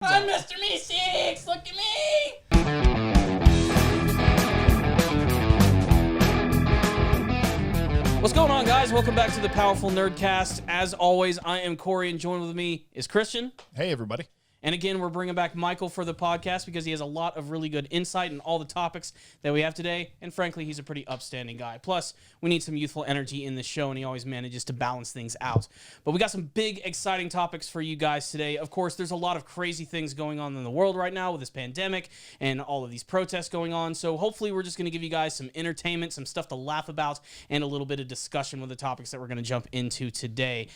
I'm Mr. Meeseeks! Look at me! What's going on, guys? Welcome back to the Powerful Nerdcast. As always, I am Corey, and joined with me is Christian. Hey, everybody. And again, we're bringing back Michael for the podcast because he has a lot of really good insight in all the topics that we have today. And frankly, he's a pretty upstanding guy. Plus, we need some youthful energy in the show, and he always manages to balance things out. But we got some big, exciting topics for you guys today. Of course, there's a lot of crazy things going on in the world right now with this pandemic and all of these protests going on. So hopefully, we're just going to give you guys some entertainment, some stuff to laugh about, and a little bit of discussion with the topics that we're going to jump into today.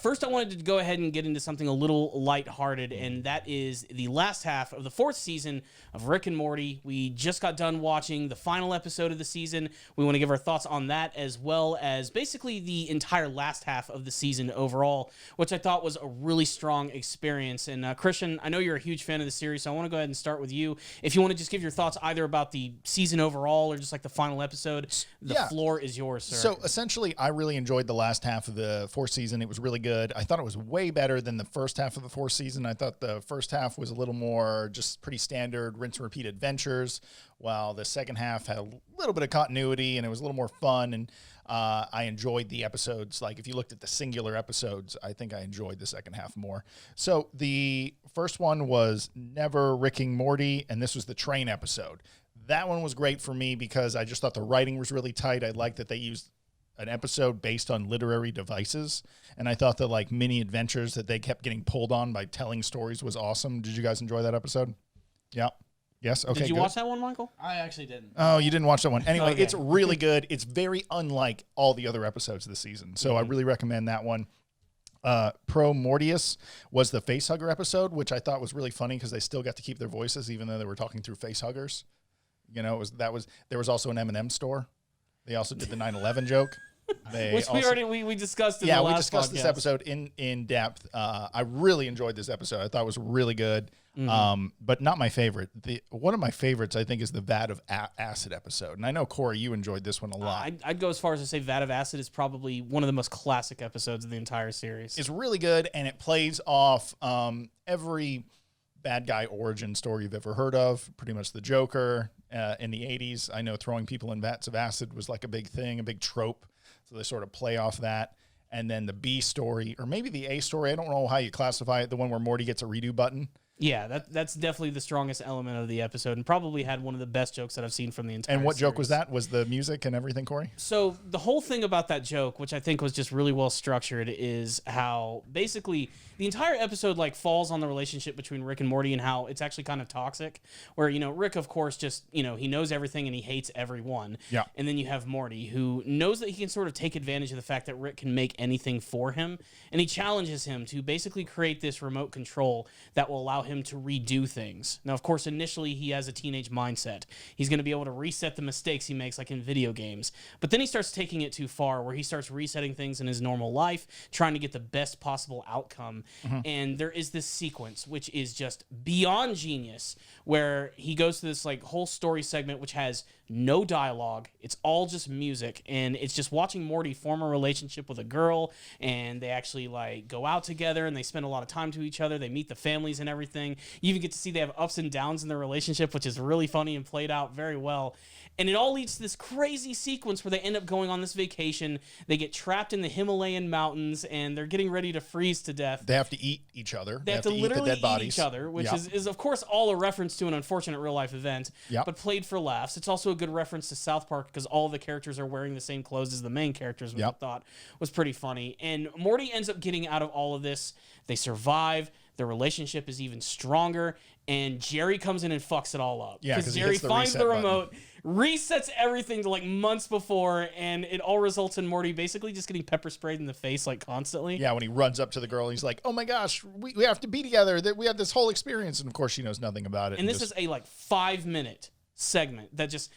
First, I wanted to go ahead and get into something a little lighthearted, and that is the last half of the fourth season of Rick and Morty. We just got done watching the final episode of the season. We want to give our thoughts on that, as well as basically the entire last half of the season overall, which I thought was a really strong experience. And Christian, I know you're a huge fan of the series, so I want to go ahead and start with you. If you want to just give your thoughts either about the season overall or just like the final episode, the floor is yours, sir. So essentially, I really enjoyed the last half of the fourth season. It was really good. I thought it was way better than the first half of the fourth season. I thought the first half was a little more just pretty standard rinse and repeat adventures, while the second half had a little bit of continuity and it was a little more fun. And I enjoyed the episodes. Like if you looked at the singular episodes, I think I enjoyed the second half more. So the first one was Never Rick and Morty, and this was the train episode. That one was great for me because I just thought the writing was really tight. I liked that they used an episode based on literary devices, and I thought the like mini adventures that they kept getting pulled on by telling stories was awesome. Did you guys enjoy that episode? Yeah. Yes. Okay. Did you watch that one, Michael? I actually didn't. Oh, you didn't watch that one. Anyway, Okay. It's really good. It's very unlike all the other episodes of the season, so I really recommend that one. Pro Mortius was the facehugger episode, which I thought was really funny because they still got to keep their voices even though they were talking through facehuggers. You know, there was also an M&M store. They also did the 9/11 joke. Which we discussed in the last we discussed podcast. this episode in depth. I really enjoyed this episode. I thought it was really good, but not my favorite. One of my favorites, I think, is the Vat of Acid episode. And I know, Corey, you enjoyed this one a lot. I'd go as far as to say Vat of Acid is probably one of the most classic episodes of the entire series. It's really good, and it plays off every bad guy origin story you've ever heard of. Pretty much the Joker in the 80s. I know throwing people in vats of acid was like a big thing, a big trope. So they sort of play off that. And then the B story, or maybe the A story, I don't know how you classify it, the one where Morty gets a redo button. Yeah, that's definitely the strongest element of the episode, and probably had one of the best jokes that I've seen from the entire And what series. joke was that? Was the music and everything, Corey? So the whole thing about that joke, which I think was just really well structured, is how basically the entire episode like falls on the relationship between Rick and Morty and how it's actually kind of toxic. Where, you know, Rick, of course, just, you know, he knows everything and he hates everyone. Yeah. And then you have Morty, who knows that he can sort of take advantage of the fact that Rick can make anything for him, and he challenges him to basically create this remote control that will allow him to redo things. Now, of course, initially he has a teenage mindset. He's going to be able to reset the mistakes he makes, like in video games. But then he starts taking it too far, where he starts resetting things in his normal life, trying to get the best possible outcome. And there is this sequence, which is just beyond genius, where he goes to this like whole story segment, which has no dialogue. It's all just music, and it's just watching Morty form a relationship with a girl, and they actually like go out together, and they spend a lot of time to each other. They meet the families and everything. You even get to see they have ups and downs in their relationship, which is really funny and played out very well. And it all leads to this crazy sequence where they end up going on this vacation. They get trapped in the Himalayan mountains, and they're getting ready to freeze to death. They have to eat each other. They have to literally eat the dead bodies. each other, which is, of course, all a reference to an unfortunate real-life event, but played for laughs. It's also a good reference to South Park because all the characters are wearing the same clothes as the main characters, which I thought was pretty funny. And Morty ends up getting out of all of this. They survive. Their relationship is even stronger, and Jerry comes in and fucks it all up. Yeah, because Jerry finds the remote, resets everything to like months before, and it all results in Morty basically just getting pepper sprayed in the face like constantly. Yeah, when he runs up to the girl, he's like, "Oh my gosh, we have to be together. That we have this whole experience," and of course she knows nothing about it. And this is a like 5-minute segment that just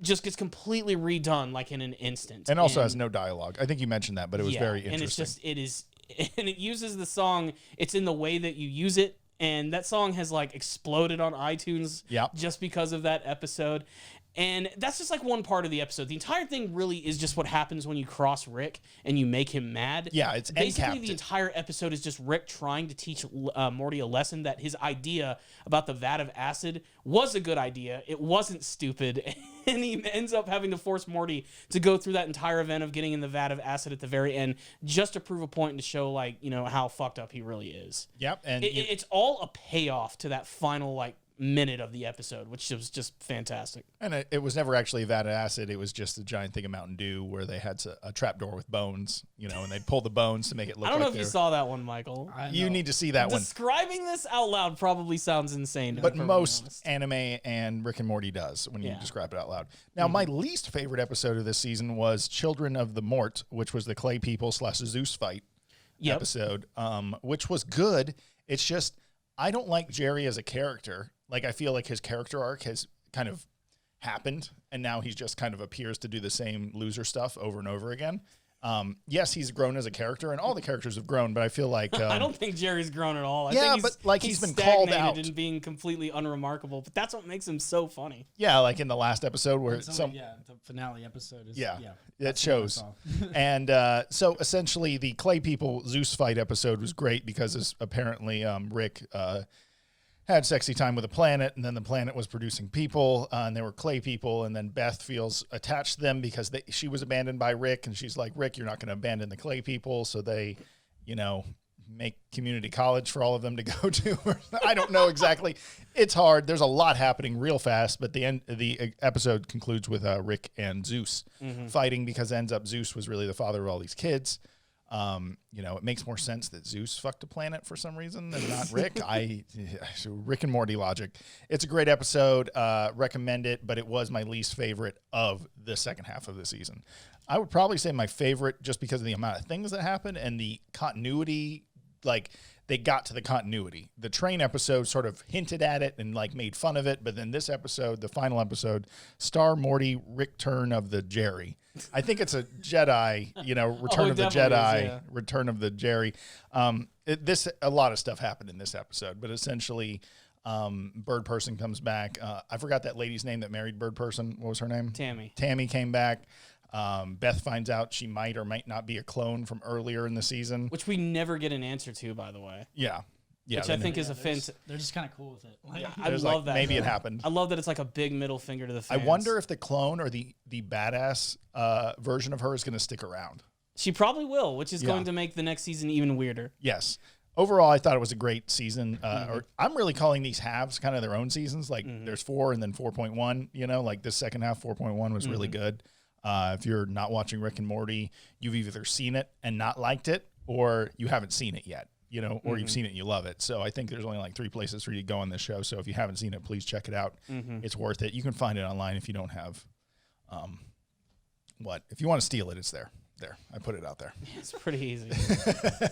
gets completely redone like in an instant, and also has no dialogue. I think you mentioned that, but it was very interesting. And it's just and it uses the song. It's in the way that you use it. And that song has like exploded on iTunes just because of that episode. And that's just like one part of the episode. The entire thing really is just what happens when you cross Rick and you make him mad. Yeah, it's basically end-capped. the entire episode is just Rick trying to teach Morty a lesson that his idea about the vat of acid was a good idea. It wasn't stupid. And he ends up having to force Morty to go through that entire event of getting in the vat of acid at the very end just to prove a point and to show, like, you know, how fucked up he really is. Yep. And it's all a payoff to that final, like, minute of the episode, which was just fantastic. And it was never actually a vat of acid. It was just a giant thing of Mountain Dew where they had a trapdoor with bones, you know, and they'd pull the bones to make it look like I don't know if you saw that one, Michael. You need to see that one. Describing this out loud probably sounds insane. But most anime and Rick and Morty does when you describe it out loud. Now, my least favorite episode of this season was Children of the Mort, which was the Clay People / Zeus fight episode, which was good. It's just, I don't like Jerry as a character. Like, I feel like his character arc has kind of happened, and now he just kind of appears to do the same loser stuff over and over again. Yes, he's grown as a character, and all the characters have grown, but I feel like... I don't think Jerry's grown at all. I yeah, think but like he's been called out. and being completely unremarkable, but that's what makes him so funny. Yeah, like in the last episode where the finale episode is... it shows. And so essentially the Clay People Zeus fight episode was great because apparently Rick... had sexy time with a planet, and then the planet was producing people, and they were clay people, and then Beth feels attached to them because she was abandoned by Rick, and she's like, Rick, you're not going to abandon the clay people, so they, you know, make community college for all of them to go to. I don't know exactly. It's hard. There's a lot happening real fast, but the episode concludes with Rick and Zeus fighting because it ends up Zeus was really the father of all these kids. You know, it makes more sense that Zeus fucked a planet for some reason than not Rick. Rick and Morty logic. It's a great episode. Recommend it, but it was my least favorite of the second half of the season. I would probably say my favorite just because of the amount of things that happened and the continuity. Like, they got to the continuity. The train episode sort of hinted at it and like made fun of it, but then this episode, the final episode, Star Morty Return of the Jerry. I think it's a Jedi, you know, Return of the Jedi, Return of the Jerry. A lot of stuff happened in this episode, but essentially, Bird Person comes back. I forgot that lady's name that married Bird Person. What was her name? Tammy. Tammy came back. Beth finds out she might or might not be a clone from earlier in the season, which we never get an answer to, by the way. Yeah. Which I think is a they're just kind of cool with it. Like, I love that. Maybe it happened. I love that it's like a big middle finger to the fans. I wonder if the clone or the badass version of her is going to stick around. She probably will, which is going to make the next season even weirder. Yes. Overall, I thought it was a great season. Or I'm really calling these halves kind of their own seasons. Like there's 4 and then 4.1. You know, like this second half 4.1 was really good. If you're not watching Rick and Morty, you've either seen it and not liked it, or you haven't seen it yet. You know, or you've seen it and you love it. So I think there's only like 3 places for you to go on this show. So if you haven't seen it, please check it out. It's worth it. You can find it online if you don't have, if you want to steal it, it's there. There, I put it out there. It's pretty easy.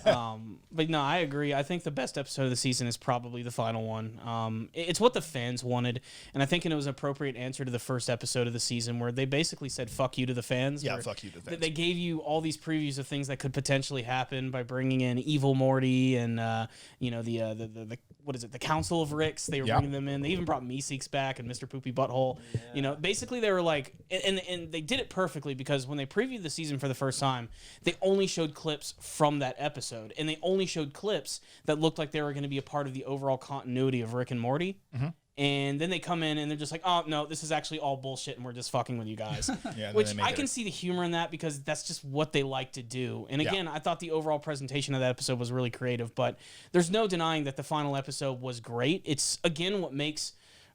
But no, I agree. I think the best episode of the season is probably the final one. It's what the fans wanted, and I think it was an appropriate answer to the first episode of the season where they basically said "fuck you" to the fans. Yeah, fuck you to the fans. They gave you all these previews of things that could potentially happen by bringing in Evil Morty and you know the what is it, the Council of Ricks. They were bringing them in. They even brought Meeseeks back and Mr. Poopy Butthole. Yeah. You know, basically they were like, and they did it perfectly because when they previewed the season for the first time, they only showed clips from that episode, and they only showed clips that looked like they were going to be a part of the overall continuity of Rick and Morty. And then they come in and they're just like, oh, no, this is actually all bullshit and we're just fucking with you guys. Which I can see the humor in that because that's just what they like to do. And again, I thought the overall presentation of that episode was really creative, but there's no denying that the final episode was great. It's, again, what makes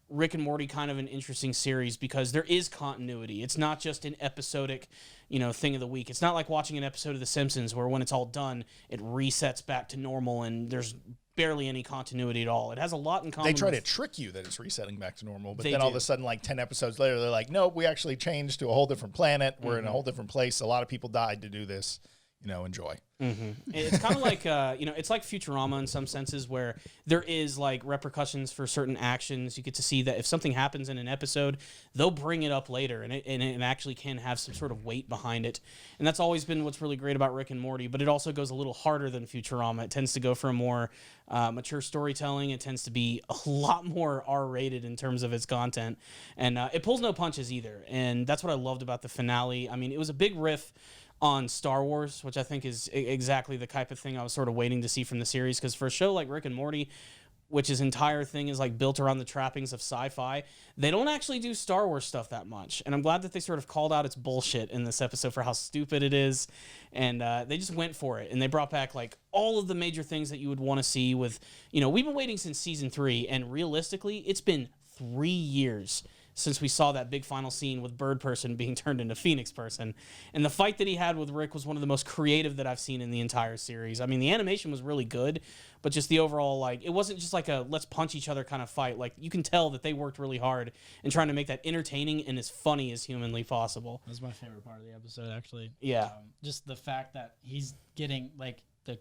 Rick and Morty kind of an interesting series because there is continuity. It's not just an episodic, you know, thing of the week. It's not like watching an episode of The Simpsons where when it's all done, it resets back to normal and there's barely any continuity at all. It has a lot in common. They try to trick you that it's resetting back to normal, but then all of a sudden, like 10 episodes later, they're like, nope, we actually changed to a whole different planet. We're in a whole different place. A lot of people died to do this. enjoy. It's kind of like, it's like Futurama in some senses where there is like repercussions for certain actions. You get to see that if something happens in an episode, they'll bring it up later and it actually can have some sort of weight behind it. And that's always been what's really great about Rick and Morty, but it also goes a little harder than Futurama. It tends to go for a more mature storytelling. It tends to be a lot more R-rated in terms of its content. And it pulls no punches either. And that's what I loved about the finale. I mean, it was a big riff on Star Wars, which I think is exactly the type of thing I was sort of waiting to see from the series. Because for a show like Rick and Morty, which his entire thing is like built around the trappings of sci-fi, they don't actually do Star Wars stuff that much. And I'm glad that they sort of called out its bullshit in this episode for how stupid it is. And they just went for it. And they brought back like all of the major things that you would want to see with, we've been waiting since season 3. And realistically, it's been 3 years since we saw that big final scene with Bird Person being turned into Phoenix Person. And the fight that he had with Rick was one of the most creative that I've seen in the entire series. I mean, the animation was really good, but just the overall, like, it wasn't just like a let's punch each other kind of fight. Like, you can tell that they worked really hard in trying to make that entertaining and as funny as humanly possible. That was my favorite part of the episode, actually. Yeah. Just the fact that he's getting, like, the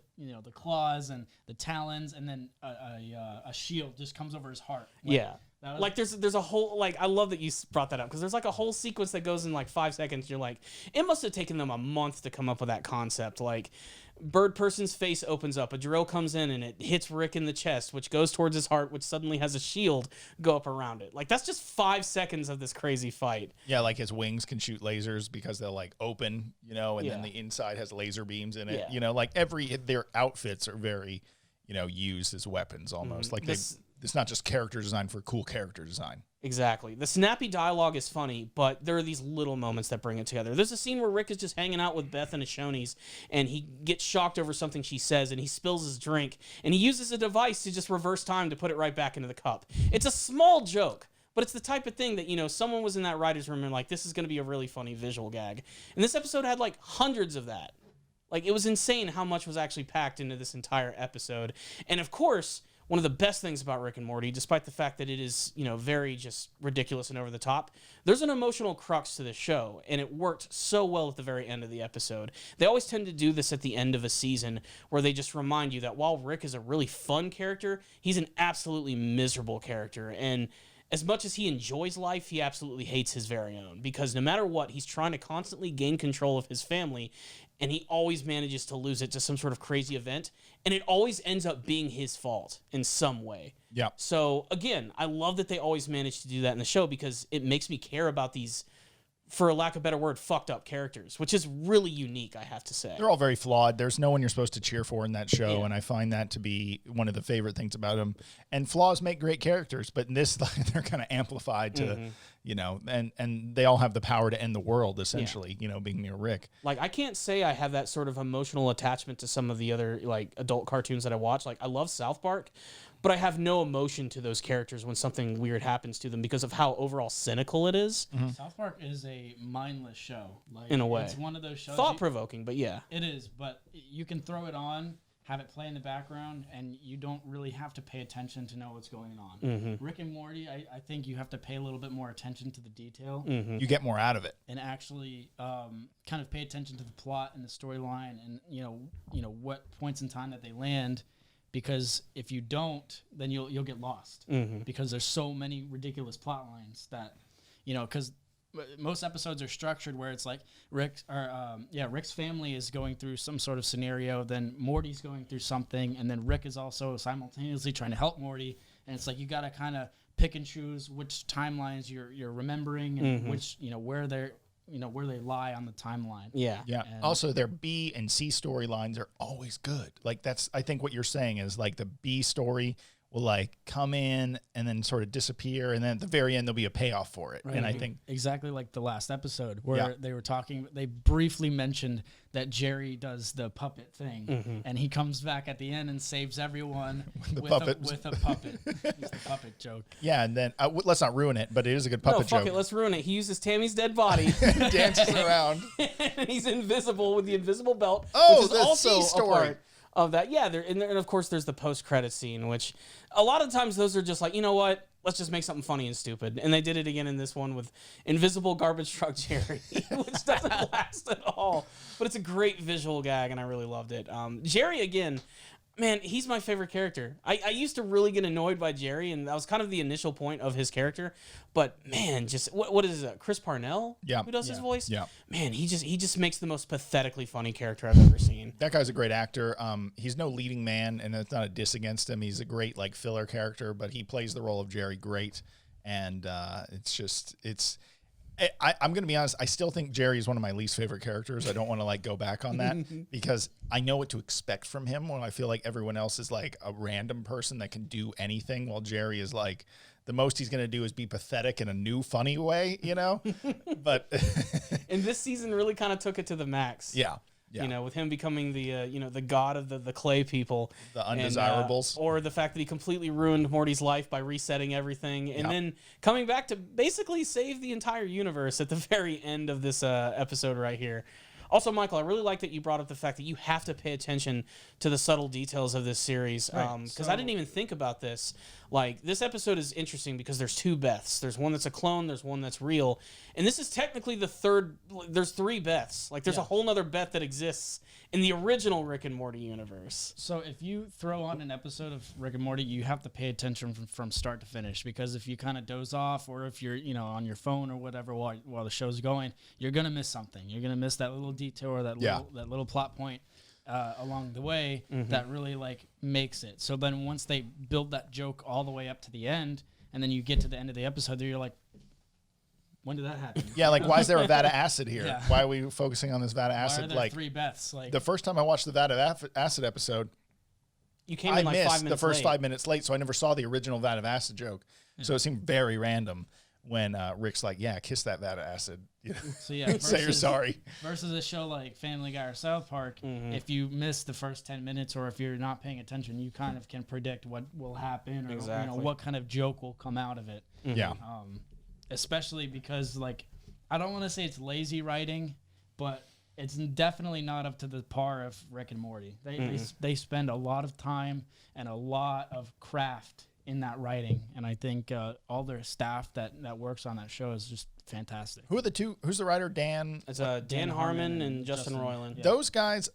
claws and the talons, and then a shield just comes over his heart. Like, yeah. Like there's a whole, like, I love that you brought that up because there's like a whole sequence that goes in like 5 seconds. You're like, it must have taken them a month to come up with that concept. Like, Bird Person's face opens up, a drill comes in and it hits Rick in the chest, which goes towards his heart, which suddenly has a shield go up around it. Like, that's just 5 seconds of this crazy fight. Yeah, like his wings can shoot lasers because they'll like open, and then the inside has laser beams in it. Yeah. Like their outfits are very, used as weapons almost. Like it's not just character design for cool character design. Exactly. The snappy dialogue is funny, but there are these little moments that bring it together. There's a scene where Rick is just hanging out with Beth and Shoney's, and he gets shocked over something she says, and he spills his drink, and he uses a device to just reverse time to put it right back into the cup. It's a small joke, but it's the type of thing that, someone was in that writer's room and like, this is going to be a really funny visual gag. And this episode had like hundreds of that. Like, it was insane how much was actually packed into this entire episode. And of course, one of the best things about Rick and Morty, despite the fact that it is, very just ridiculous and over the top, there's an emotional crux to the show, and it worked so well at the very end of the episode. They always tend to do this at the end of a season, where they just remind you that while Rick is a really fun character, he's an absolutely miserable character, and as much as he enjoys life, he absolutely hates his very own, because no matter what, he's trying to constantly gain control of his family, and he always manages to lose it to some sort of crazy event, and it always ends up being his fault in some way. Yeah. So, again, I love that they always manage to do that in the show because it makes me care about these, for a lack of a better word, fucked up characters, which is really unique, I have to say. They're all very flawed. There's no one you're supposed to cheer for in that show, and I find that to be one of the favorite things about them. And flaws make great characters, but in this, they're kind of amplified to, and they all have the power to end the world, essentially, being near Rick. Like, I can't say I have that sort of emotional attachment to some of the other, like, adult cartoons that I watch. Like, I love South Park, but I have no emotion to those characters when something weird happens to them because of how overall cynical it is. Mm-hmm. South Park is a mindless show. Like, in a way. It's one of those shows. Thought-provoking, but yeah. It is, but you can throw it on, have it play in the background, and you don't really have to pay attention to know what's going on. Mm-hmm. Rick and Morty, I think you have to pay a little bit more attention to the detail. Mm-hmm. You get more out of it. And actually kind of pay attention to the plot and the storyline and, what points in time that they land. Because if you don't, then you'll get lost. Mm-hmm. Because there's so many ridiculous plot lines that, because most episodes are structured where it's like Rick's family is going through some sort of scenario, then Morty's going through something, and then Rick is also simultaneously trying to help Morty, and it's like you got to kind of pick and choose which timelines you're remembering and which where they lie on the timeline. Yeah. Yeah. And also, their B and C storylines are always good. Like, I think what you're saying is like the B story will like come in and then sort of disappear, and then at the very end there'll be a payoff for it. Right. And I think exactly like the last episode where they were talking, they briefly mentioned that Jerry does the puppet thing, and he comes back at the end and saves everyone with a puppet. It's the puppet joke. Yeah, and then let's not ruin it, but it is a good puppet fuck joke. it, let's ruin it. He uses Tammy's dead body, dances around, and he's invisible with the invisible belt, Oh, which is the also C story. a part of that. Yeah, and of course there's the post-credit scene, which a lot of times those are just like, you know what? Let's just make something funny and stupid. And they did it again in this one with Invisible Garbage Truck Jerry, which doesn't last at all. But it's a great visual gag, and I really loved it. Jerry, again, man, he's my favorite character. I used to really get annoyed by Jerry, and that was kind of the initial point of his character. But man, just what is it? Chris Parnell? Yeah. Who does his voice? Yeah. Man, he just makes the most pathetically funny character I've ever seen. That guy's a great actor. He's no leading man, and it's not a diss against him. He's a great like filler character, but he plays the role of Jerry great. And I'm going to be honest. I still think Jerry is one of my least favorite characters. I don't want to like go back on that because I know what to expect from him when I feel like everyone else is like a random person that can do anything, while Jerry is like the most he's going to do is be pathetic in a new funny way, you know? But and this season really kind of took it to the max. yeah. Yeah. You know, with him becoming the the god of the clay people, The undesirables. or the fact that he completely ruined Morty's life by resetting everything, and then coming back to basically save the entire universe at the very end of this episode right here. Also, Michael, I really like that you brought up the fact that you have to pay attention to the subtle details of this series, because I didn't even think about this. Like, this episode is interesting because there's two Beths. There's one that's a clone, there's one that's real, and this is technically the third. There's three Beths. Like, there's a whole nother Beth that exists in the original Rick and Morty universe. So if you throw on an episode of Rick and Morty, you have to pay attention from start to finish, because if you kind of doze off, or if you're on your phone or whatever while the show's going, you're gonna miss something. You're gonna miss that little detail or that little plot point along the way that really like makes it. So then once they build that joke all the way up to the end, and then you get to the end of the episode, you're like, when did that happen? Yeah, like why is there a vat of acid here? Yeah. Why are we focusing on this vat of Why acid? are there Like three Beths? Like the first time I watched the vat of acid episode, You came I in like 5 missed minutes the first late. 5 minutes late, so I never saw the original vat of acid joke. So it seemed very random when Rick's like, "Yeah, kiss that vat of acid." You know? So yeah, Say you're sorry. Versus a show like Family Guy or South Park, if you miss the first 10 minutes, or if you're not paying attention, you kind of can predict what will happen, or Exactly. what kind of joke will come out of it. Yeah. Especially because, like, I don't want to say it's lazy writing, but it's definitely not up to the par of Rick and Morty. They spend a lot of time and a lot of craft in that writing, and I think all their staff that works on that show is just fantastic. Who are the two? Who's the writer? Dan. It's Dan Harmon and Justin Roiland. Yeah. Those guys.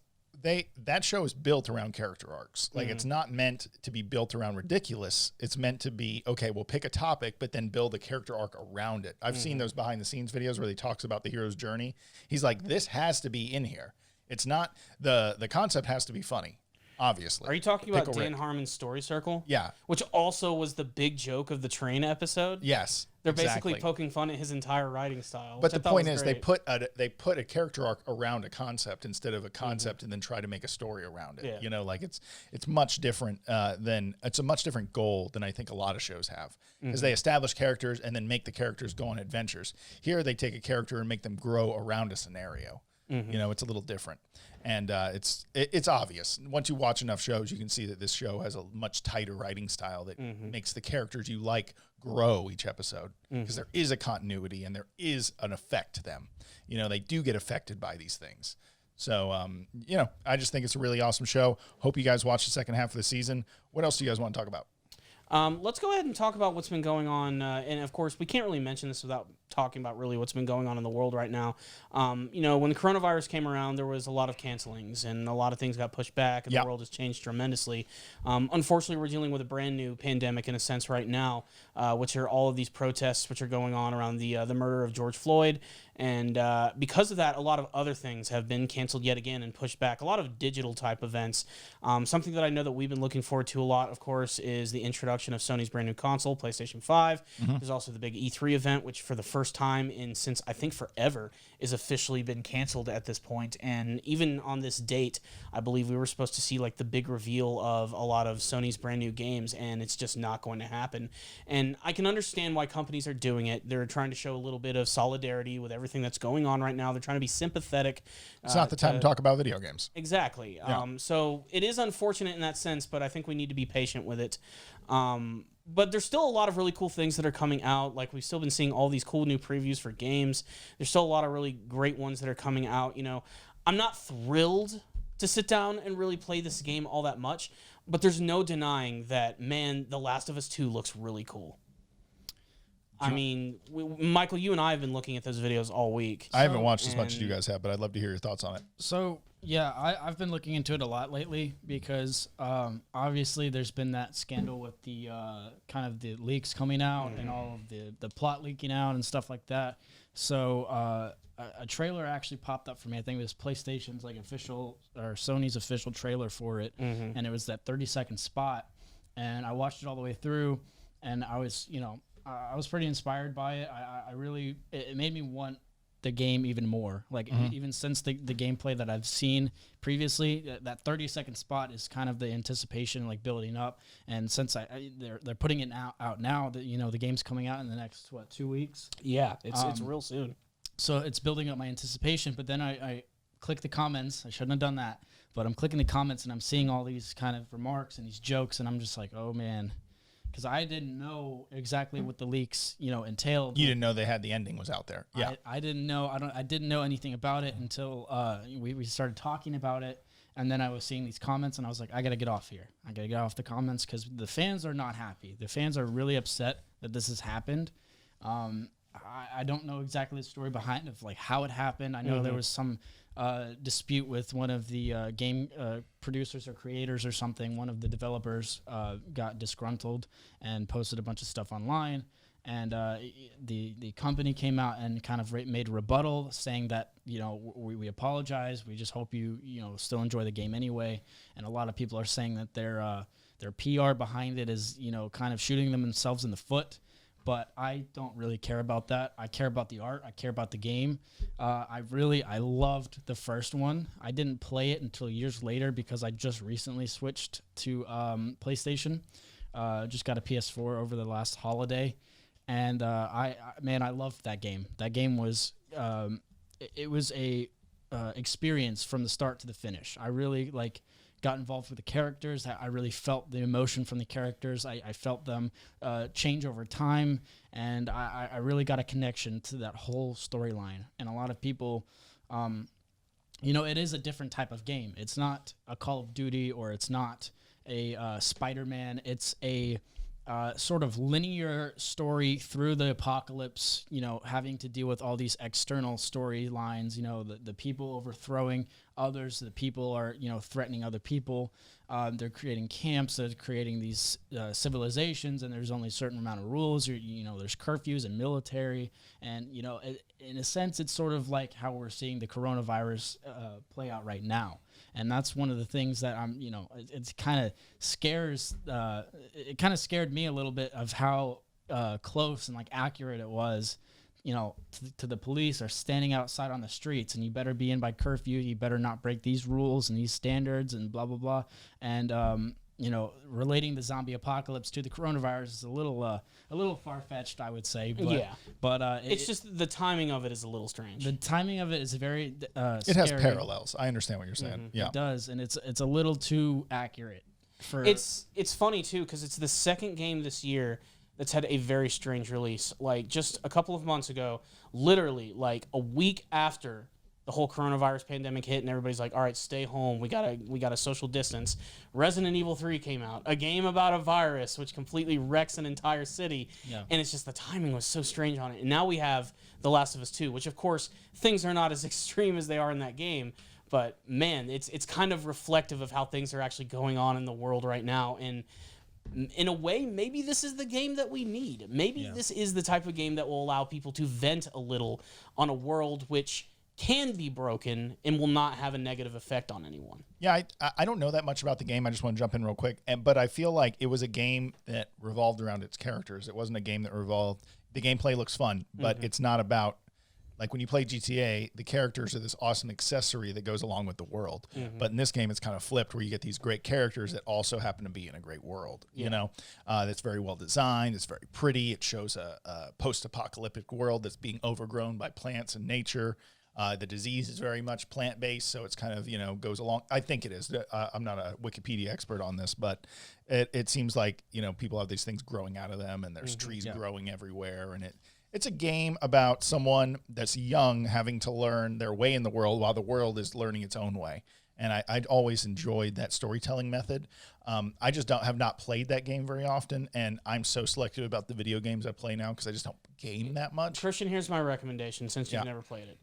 That show is built around character arcs. Like it's not meant to be built around ridiculous. It's meant to be, okay, we'll pick a topic, but then build a character arc around it. I've seen those behind the scenes videos where he talks about the hero's journey. He's like, this has to be in here. It's not the concept has to be funny. Obviously. Are you talking about Pickle Dan Rick. Harmon's Story Circle? Yeah. Which also was the big joke of the train episode? Yes. They're exactly. basically poking fun at his entire writing style. But which the I thought point was is, great. they put a character arc around a concept instead of a concept and then try to make a story around it. Yeah. You know, like it's much different it's a much different goal than I think a lot of shows have, because they establish characters and then make the characters go on adventures. Here, they take a character and make them grow around a scenario. You know, it's a little different, and it's obvious. Once you watch enough shows, you can see that this show has a much tighter writing style that makes the characters you like grow each episode, because there is a continuity and there is an effect to them. You know, they do get affected by these things. So, you know, I just think it's a really awesome show. Hope you guys watch the second half of the season. What else do you guys want to talk about? Let's go ahead and talk about what's been going on. And, of course, we can't really mention this without talking about really what's been going on in the world right now. You know, when the coronavirus came around, there was a lot of cancelings and a lot of things got pushed back, and the world has changed tremendously. Unfortunately, we're dealing with a brand new pandemic in a sense right now, which are all of these protests which are going on around the murder of George Floyd. And because of that, a lot of other things have been canceled yet again and pushed back. A lot of digital type events. Something that I know that we've been looking forward to a lot, of course, is the introduction of Sony's brand new console, PlayStation 5. There's also the big E3 event, which for the first time since I think forever is officially been canceled at this point. And even on this date, I believe we were supposed to see like the big reveal of a lot of Sony's brand new games, and it's just not going to happen. And I can understand why companies are doing it. They're trying to show a little bit of solidarity with everything that's going on right now. They're trying to be sympathetic. It's not the time to talk about video games. Exactly. Yeah. So it is unfortunate in that sense, but I think we need to be patient with it. But there's still a lot of really cool things that are coming out. Like, we've still been seeing all these cool new previews for games. There's still a lot of really great ones that are coming out. You know, I'm not thrilled to sit down and really play this game all that much, but there's no denying that, man, The Last of Us 2 looks really cool. I mean, Michael, you and I have been looking at those videos all week. I haven't watched as much as you guys have, but I'd love to hear your thoughts on it. So, yeah, I've been looking into it a lot lately because obviously there's been that scandal with the kind of the leaks coming out and all of the plot leaking out and stuff like that. So a trailer actually popped up for me. I think it was PlayStation's like official or Sony's official trailer for it, and it was that 30-second spot. And I watched it all the way through, and I was, I was pretty inspired by it. I really, it made me want the game even more. Like even since the gameplay that I've seen previously, that 30-second spot is kind of the anticipation, like building up. And since they're putting it out now, that the game's coming out in the next 2 weeks. Yeah, it's real soon. So it's building up my anticipation. But then I click the comments. I shouldn't have done that, but I'm clicking the comments and I'm seeing all these kind of remarks and these jokes, and I'm just like, oh man. Because I didn't know exactly what the leaks, entailed. You didn't know they had the ending was out there. Yeah, I didn't know. I didn't know anything about it until we started talking about it, and then I was seeing these comments, and I was like, I gotta get off here. I gotta get off the comments because the fans are not happy. The fans are really upset that this has happened. I don't know exactly the story behind of like how it happened. I know there was some dispute with one of the game producers or creators or something. One of the developers got disgruntled and posted a bunch of stuff online, and the company came out and kind of made a rebuttal saying that we apologize. We just hope you still enjoy the game anyway. And a lot of people are saying that their PR behind it is kind of shooting themselves in the foot. But I don't really care about that. I care about the art. I care about the game. I loved the first one. I didn't play it until years later because I just recently switched to PlayStation. Just got a PS4 over the last holiday, and I loved that game. That game was it was a experience from the start to the finish. I really got involved with the characters. I really felt the emotion from the characters. I felt them change over time, and I really got a connection to that whole storyline. And a lot of people, it is a different type of game. It's not a Call of Duty or it's not a Spider-Man. It's a sort of linear story through the apocalypse, having to deal with all these external storylines, the people overthrowing others, the people are, threatening other people. They're creating camps, they're creating these civilizations, and there's only a certain amount of rules. There's curfews and military, and, in a sense, it's sort of like how we're seeing the coronavirus play out right now. And that's one of the things that it kind of scares. It kind of scared me a little bit of how close and accurate it was. To the police are standing outside on the streets, and you better be in by curfew. You better not break these rules and these standards, and blah blah blah. And relating the zombie apocalypse to the coronavirus is a little far fetched, I would say. But, yeah, but it's just the timing of it is a little strange. The timing of it is very. It has parallels. I understand what you're saying. Yeah, it does, and it's a little too accurate. It's funny too because it's the second game this year that's had a very strange release. Just a couple of months ago, literally a week after the whole coronavirus pandemic hit and everybody's like, all right, stay home. We gotta social distance. Resident Evil 3 came out, a game about a virus which completely wrecks an entire city. Yeah. And it's just the timing was so strange on it. And now we have The Last of Us 2, which of course things are not as extreme as they are in that game. But man, it's kind of reflective of how things are actually going on in the world right now. And in a way, maybe this is the game that we need. Maybe this is the type of game that will allow people to vent a little on a world which can be broken and will not have a negative effect on anyone. Yeah, I don't know that much about the game. I just want to jump in real quick. But I feel like it was a game that revolved around its characters. It wasn't a game that revolved... The gameplay looks fun, but it's not about... when you play GTA, the characters are this awesome accessory that goes along with the world. But in this game, it's kind of flipped where you get these great characters that also happen to be in a great world, that's very well designed. It's very pretty. It shows a post-apocalyptic world that's being overgrown by plants and nature. The disease is very much plant-based, so it's kind of, goes along. I think it is. I'm not a Wikipedia expert on this, but it seems like, people have these things growing out of them, and there's trees growing everywhere, and it's a game about someone that's young having to learn their way in the world while the world is learning its own way. and I'd always enjoyed that storytelling method. I just have not played that game very often, and I'm so selective about the video games I play now because I just don't game that much. Christian, here's my recommendation since you've never played it.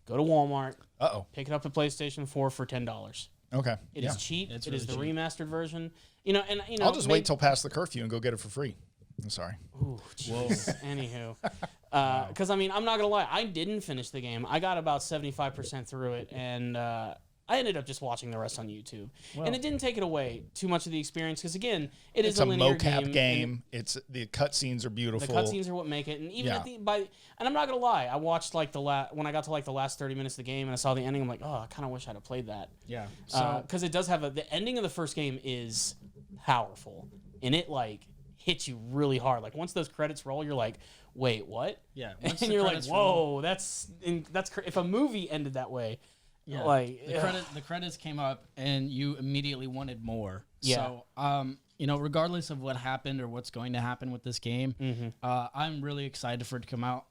Go to Walmart. Pick it up at PlayStation 4 for $10. Okay. It is cheap. It really is the cheap. remastered version. I'll just wait till past the curfew and go get it for free. I'm sorry. Ooh, jeez. Anywho. Because, I'm not going to lie. I didn't finish the game. I got about 75% through it, and I ended up just watching the rest on YouTube. And it didn't take it away too much of the experience because, again, it's a linear mocap game. It's the cutscenes are beautiful. The cutscenes are what make it. And even and I'm not going to lie. I watched when I got to the last 30 minutes of the game and I saw the ending, I'm like, oh, I kind of wish I'd have played that. Yeah. Because it does have the ending of the first game is powerful. And it, hits you really hard. Once those credits roll, you're like, wait, what? Yeah. And you're like, whoa, that's if a movie ended that way. Yeah. The credits came up and you immediately wanted more. Yeah. So, regardless of what happened or what's going to happen with this game, I'm really excited for it to come out.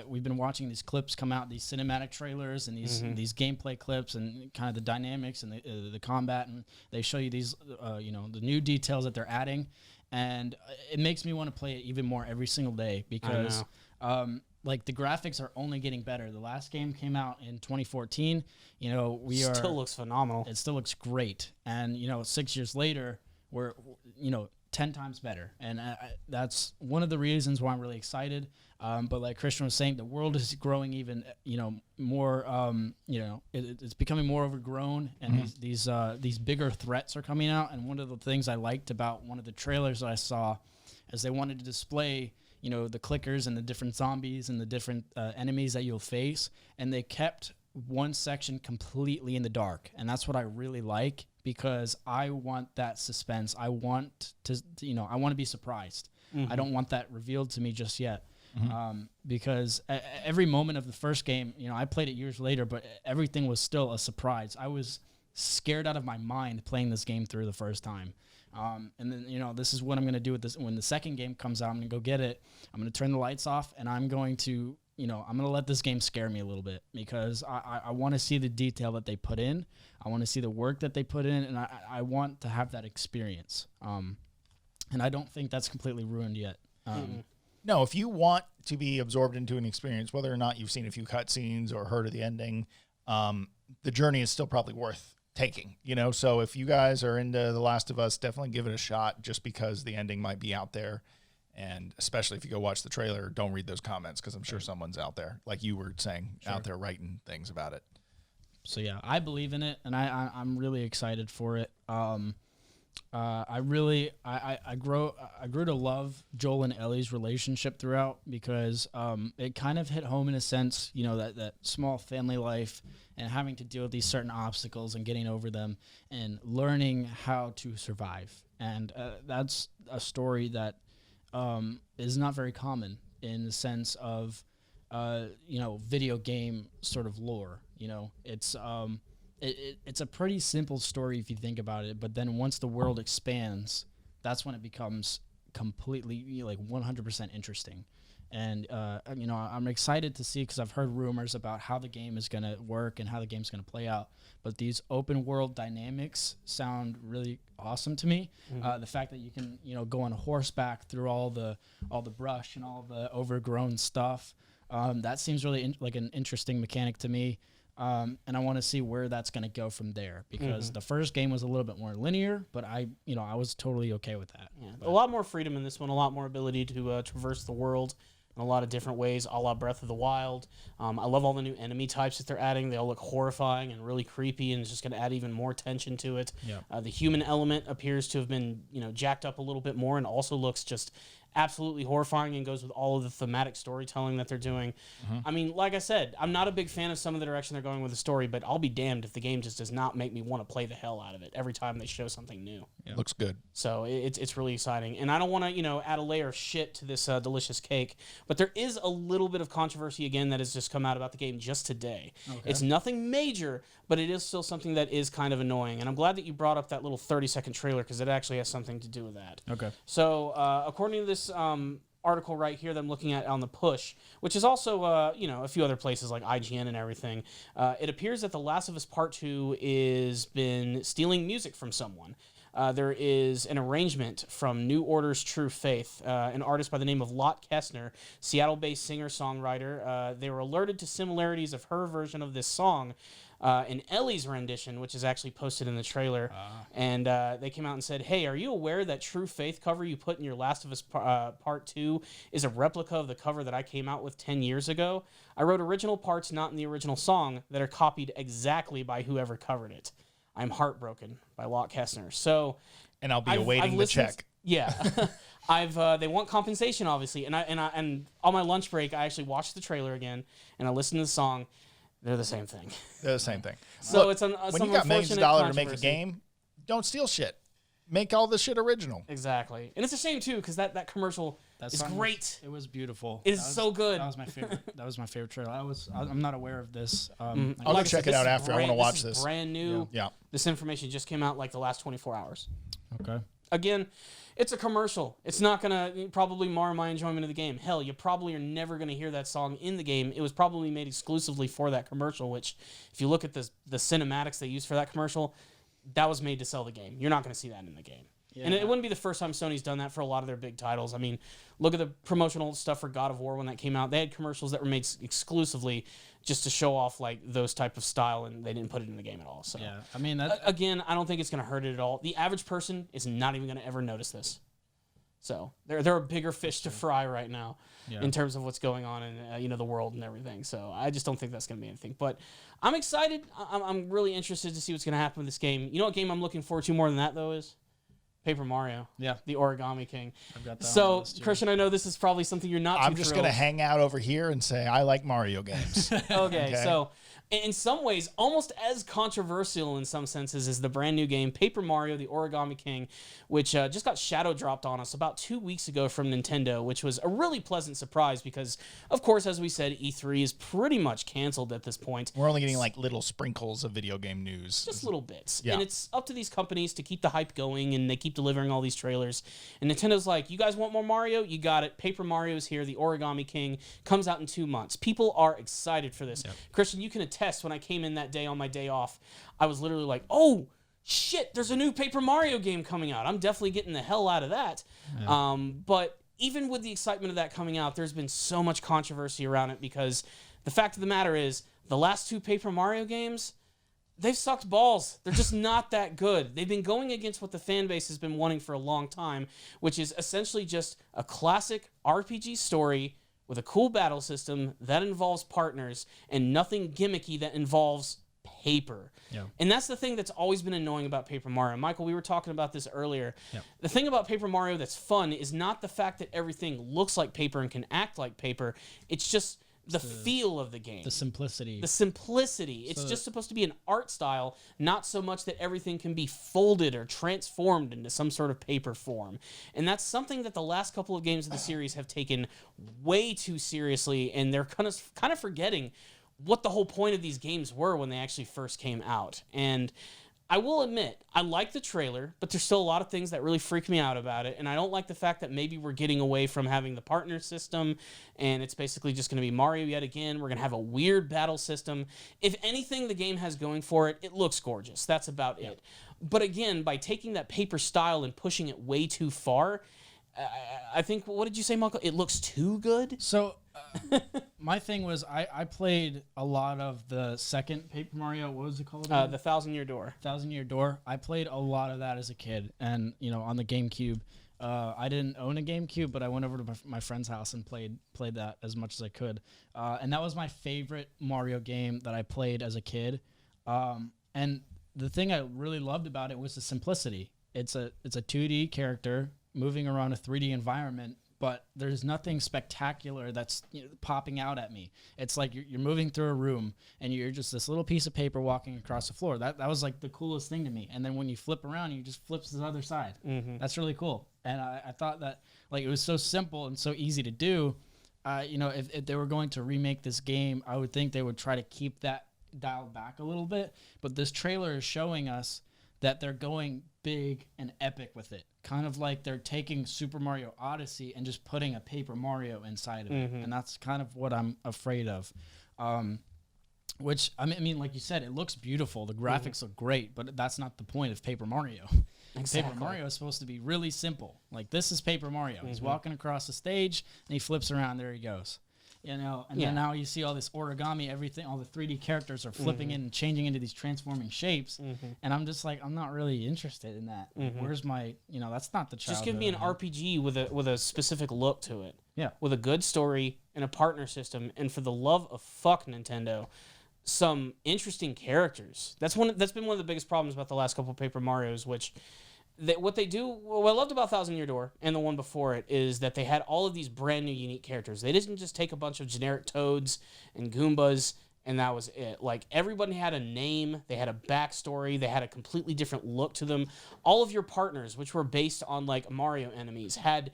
We've been watching these clips come out, these cinematic trailers and these gameplay clips and kind of the dynamics and the combat, and they show you these, the new details that they're adding. And it makes me want to play it even more every single day because the graphics are only getting better. The last game came out in 2014. Still looks phenomenal. It still looks great. And 6 years later, we're 10 times better. And that's one of the reasons why I'm really excited. But like Christian was saying, the world is growing even more. It's becoming more overgrown, and these bigger threats are coming out. And one of the things I liked about one of the trailers that I saw is they wanted to display the clickers and the different zombies and the different enemies that you'll face, and they kept one section completely in the dark, and that's what I really like because I want that suspense. I want to I want to be surprised. I don't want that revealed to me just yet. Because every moment of the first game, I played it years later, but everything was still a surprise. I was scared out of my mind playing this game through the first time. And then, this is what I'm going to do with this. When the second game comes out, I'm going to go get it. I'm going to turn the lights off and I'm going to, I'm going to let this game scare me a little bit because I want to see the detail that they put in. I want to see the work that they put in, and I want to have that experience. And I don't think that's completely ruined yet. No, if you want to be absorbed into an experience, whether or not you've seen a few cutscenes or heard of the ending, the journey is still probably worth taking, So if you guys are into The Last of Us, definitely give it a shot just because the ending might be out there. And especially if you go watch the trailer, don't read those comments because I'm sure someone's out there, like you were saying, out there writing things about it. So, yeah, I believe in it, and I'm really excited for it. I grew to love Joel and Ellie's relationship throughout because it kind of hit home in a sense, that small family life and having to deal with these certain obstacles and getting over them and learning how to survive. And that's a story that is not very common in the sense of, video game sort of lore. It's it's a pretty simple story if you think about it, but then once the world expands, that's when it becomes completely 100% interesting. And I'm excited to see because I've heard rumors about how the game is going to work and how the game's going to play out. But these open world dynamics sound really awesome to me. The fact that you can go on horseback through all the brush and all the overgrown stuff, that seems really like an interesting mechanic to me. And I want to see where that's going to go from there because the first game was a little bit more linear, but I was totally okay with that. Yeah. A lot more freedom in this one, a lot more ability to traverse the world in a lot of different ways, a la Breath of the Wild. I love all the new enemy types that they're adding. They all look horrifying and really creepy, and it's just going to add even more tension to it. Yeah. The human element appears to have been jacked up a little bit more and also looks just absolutely horrifying and goes with all of the thematic storytelling that they're doing. I mean, like I said, I'm not a big fan of some of the direction they're going with the story, but I'll be damned if the game just does not make me want to play the hell out of it every time they show something new. Yeah. Looks good. So it's really exciting. And I don't want to, add a layer of shit to this delicious cake, but there is a little bit of controversy again that has just come out about the game just today. Okay. It's nothing major, but it is still something that is kind of annoying. And I'm glad that you brought up that little 30-second trailer because it actually has something to do with that. Okay. So according to this article right here that I'm looking at on the Push, which is also a few other places like IGN and everything. It appears that The Last of Us Part 2 is been stealing music from someone. There is an arrangement from New Order's True Faith, an artist by the name of Lot Kestner, Seattle-based singer-songwriter. They were alerted to similarities of her version of this song in Ellie's rendition, which is actually posted in the trailer. And they came out and said, hey, are you aware that True Faith cover you put in your Last of Us Part 2 is a replica of the cover that I came out with 10 years ago? I wrote original parts not in the original song that are copied exactly by whoever covered it. I'm heartbroken by Lot Kestner. So, and I'll be awaiting the check. Yeah, they want compensation, obviously, and on my lunch break, I actually watched the trailer again, and I listened to the song. They're the same thing. They're the same thing. So Look, it's when you got millions of dollars to make a game, don't steal shit. Make all the shit original. Exactly, and it's a shame too because that commercial is great. It was beautiful. It is so good. That was my favorite. That was my favorite trailer. I'm not aware of this. I'll go check it out after. I want to watch this. Brand new. Yeah. This information just came out like the last 24 hours. Okay. Again, it's a commercial. It's not going to probably mar my enjoyment of the game. Hell, you probably are never going to hear that song in the game. It was probably made exclusively for that commercial, which if you look at the cinematics they used for that commercial, that was made to sell the game. You're not going to see that in the game. Yeah. And it wouldn't be the first time Sony's done that for a lot of their big titles. I mean, look at the promotional stuff for God of War when that came out. They had commercials that were made exclusively just to show off like those type of style, and they didn't put it in the game at all. So yeah, I mean, again, I don't think it's going to hurt it at all. The average person is not even going to ever notice this. So there are bigger fish to fry right now in terms of what's going on in the world and everything. So I just don't think that's going to be anything. But I'm excited. I'm really interested to see what's going to happen with this game. You know what game I'm looking forward to more than that though is Paper Mario. Yeah, the Origami King. I've got that. So Christian, I know this is probably something you're not. I'm just going to hang out over here and say I like Mario games. Okay, so. In some ways, almost as controversial in some senses as the brand new game, Paper Mario, the Origami King, which just got shadow dropped on us about 2 weeks ago from Nintendo, which was a really pleasant surprise because, of course, as we said, E3 is pretty much canceled at this point. We're only getting like little sprinkles of video game news. Just little bits. Yeah. And it's up to these companies to keep the hype going, and they keep delivering all these trailers. And Nintendo's like, you guys want more Mario? You got it. Paper Mario's here. The Origami King comes out in 2 months. People are excited for this. Yep. Christian, you can attest when I came in that day on my day off, I was literally like, oh, shit, there's a new Paper Mario game coming out. I'm definitely getting the hell out of that. Yeah. But even with the excitement of that coming out, there's been so much controversy around it because the fact of the matter is the last 2 Paper Mario games, they've sucked balls. They're just not that good. They've been going against what the fan base has been wanting for a long time, which is essentially just a classic RPG story with a cool battle system that involves partners and nothing gimmicky that involves paper. Yeah. And that's the thing that's always been annoying about Paper Mario. Michael, we were talking about this earlier. Yeah. The thing about Paper Mario that's fun is not the fact that everything looks like paper and can act like paper. It's just the feel of the game. The simplicity. It's just supposed to be an art style, not so much that everything can be folded or transformed into some sort of paper form. And that's something that the last couple of games of the series have taken way too seriously, and they're kind of forgetting what the whole point of these games were when they actually first came out. And I will admit, I like the trailer, but there's still a lot of things that really freak me out about it, and I don't like the fact that maybe we're getting away from having the partner system, and it's basically just going to be Mario yet again. We're going to have a weird battle system. If anything the game has going for it, it looks gorgeous. That's about it. But again, by taking that paper style and pushing it way too far, I think, what did you say, Michael? It looks too good? So, my thing was, I played a lot of the second Paper Mario. What was it called? The 1,000-Year Door. 1,000-Year Door. I played a lot of that as a kid, and on the GameCube. I didn't own a GameCube, but I went over to my friend's house and played that as much as I could. And that was my favorite Mario game that I played as a kid. And the thing I really loved about it was the simplicity. It's a 2D character moving around a 3D environment, but there's nothing spectacular that's popping out at me. It's like you're moving through a room and you're just this little piece of paper walking across the floor. That was like the coolest thing to me. And then when you flip around, you just flip to the other side. Mm-hmm. That's really cool. And I thought that like it was so simple and so easy to do. If they were going to remake this game, I would think they would try to keep that dialed back a little bit. But this trailer is showing us that they're going big and epic with it. Kind of like they're taking Super Mario Odyssey and just putting a Paper Mario inside of it. And that's kind of what I'm afraid of. Which, I mean, like you said, it looks beautiful. The graphics look great, but that's not the point of Paper Mario. Exactly. Paper Mario is supposed to be really simple. Like, this is Paper Mario. He's walking across the stage, and he flips around. There he goes. You know, and then now you see all this origami, everything, all the 3D characters are flipping in and changing into these transforming shapes. And I'm just like, I'm not really interested in that. Where's my, you know, that's not the childhood. Just give me an RPG with a specific look to it. Yeah. With a good story and a partner system, and for the love of fuck, Nintendo, some interesting characters. That's been one of the biggest problems about the last couple of Paper Marios, which what they do, what I loved about Thousand Year Door and the one before it is that they had all of these brand new unique characters. They didn't just take a bunch of generic Toads and Goombas and that was it. Like, everybody had a name, they had a backstory, they had a completely different look to them. All of your partners, which were based on like Mario enemies, had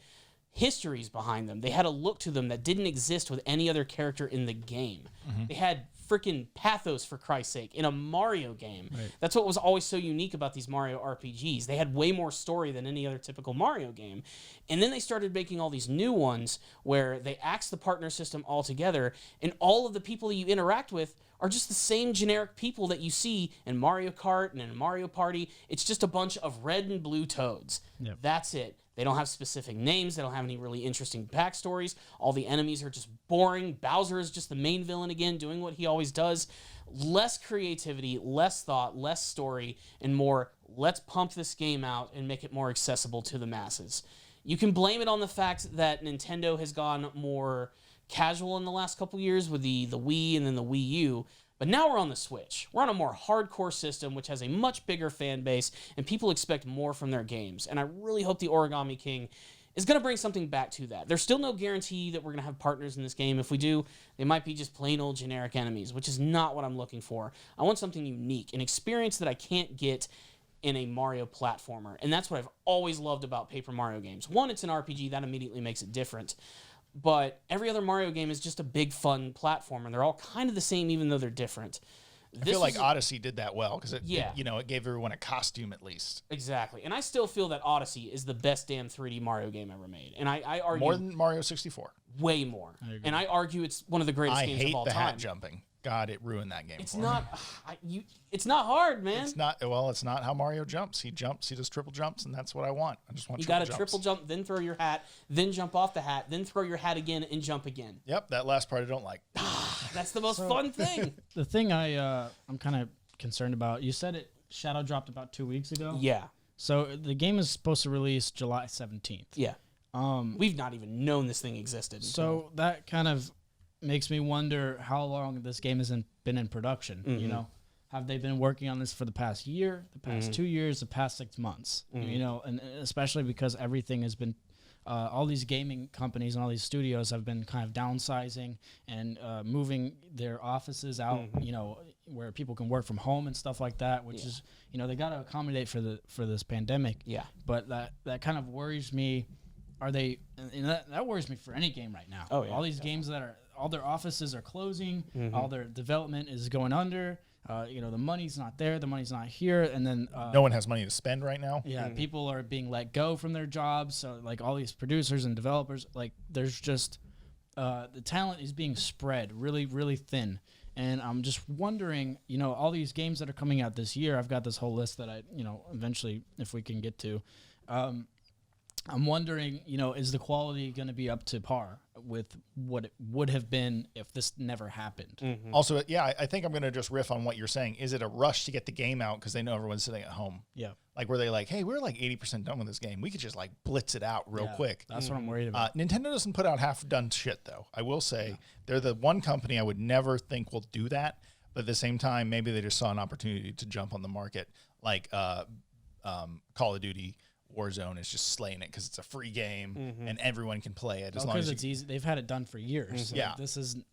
histories behind them. They had a look to them that didn't exist with any other character in the game. They had freaking pathos, for Christ's sake, in a Mario game. Right. That's what was always so unique about these Mario RPGs. They had way more story than any other typical Mario game. And then they started making all these new ones where they axed the partner system altogether, and all of the people that you interact with are just the same generic people that you see in Mario Kart and in Mario Party. It's just a bunch of red and blue toads. Yep. That's it. They don't have specific names. They don't have any really interesting backstories. All the enemies are just boring. Bowser is just the main villain again, doing what he always does. Less creativity, less thought, less story, and more, let's pump this game out and make it more accessible to the masses. You can blame it on the fact that Nintendo has gone more casual in the last couple years with the Wii and then the Wii U. But now we're on the Switch. We're on a more hardcore system, which has a much bigger fan base, and people expect more from their games. And I really hope the Origami King is going to bring something back to that. There's still no guarantee that we're going to have partners in this game. If we do, they might be just plain old generic enemies, which is not what I'm looking for. I want something unique, an experience that I can't get in a Mario platformer. And that's what I've always loved about Paper Mario games. One, it's an RPG. That immediately makes it different. But every other Mario game is just a big, fun platform, and they're all kind of the same, even though they're different. I feel like Odyssey did that well, because it gave everyone a costume at least. Exactly. And I still feel that Odyssey is the best damn 3D Mario game ever made. And I argue... More than Mario 64. Way more. And I argue it's one of the greatest games of all time. I hate the hat jumping. God, it ruined that game for me. It's not hard, man. It's not how Mario jumps. He does triple jumps, and that's what I want. I just want you got to triple jump, then throw your hat, then jump off the hat, then throw your hat again and jump again. Yep, that last part I don't like. That's the most fun thing. The thing I'm kind of concerned about, you said it shadow dropped about 2 weeks ago? Yeah. So the game is supposed to release July 17th. Yeah. We've not even known this thing existed. So that kind of makes me wonder how long this game has been in production. You know, have they been working on this for the past year, the past 2 years, the past 6 months? You know, and especially because everything has been, all these gaming companies and all these studios have been kind of downsizing and moving their offices out. You know, where people can work from home and stuff like that, which is, you know, they got to accommodate for this pandemic. Yeah. But that kind of worries me. Are they? And that worries me for any game right now. Oh yeah. All these games that are. All their offices are closing. All their development is going under. You know, the money's not there. The money's not here. And then no one has money to spend right now. Yeah, people are being let go from their jobs. So like all these producers and developers, like there's just the talent is being spread really, really thin. And I'm just wondering, you know, all these games that are coming out this year. I've got this whole list that I, you know, eventually if we can get to. I'm wondering, you know, is the quality going to be up to par with what it would have been if this never happened? Also, yeah, I think I'm going to just riff on what you're saying. Is it a rush to get the game out because they know everyone's sitting at home? Yeah. Like, were they like, hey, we're like 80% done with this game. We could just like blitz it out real quick. That's what I'm worried about. Nintendo doesn't put out half-done shit, though. I will say they're the one company I would never think will do that. But at the same time, maybe they just saw an opportunity to jump on the market. Like Call of Duty Warzone is just slaying it because it's a free game and everyone can play it as long as it's easy. They've had it done for years. So yeah,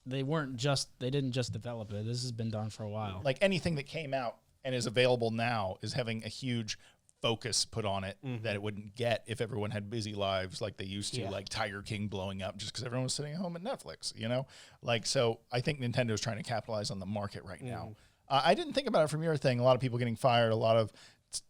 they didn't just develop it. This has been done for a while. Like anything that came out and is available now is having a huge focus put on it that it wouldn't get if everyone had busy lives like they used to, like Tiger King blowing up just because everyone was sitting at home at Netflix, you know? Like, so I think Nintendo's trying to capitalize on the market right now. I didn't think about it from your thing. A lot of people getting fired, a lot of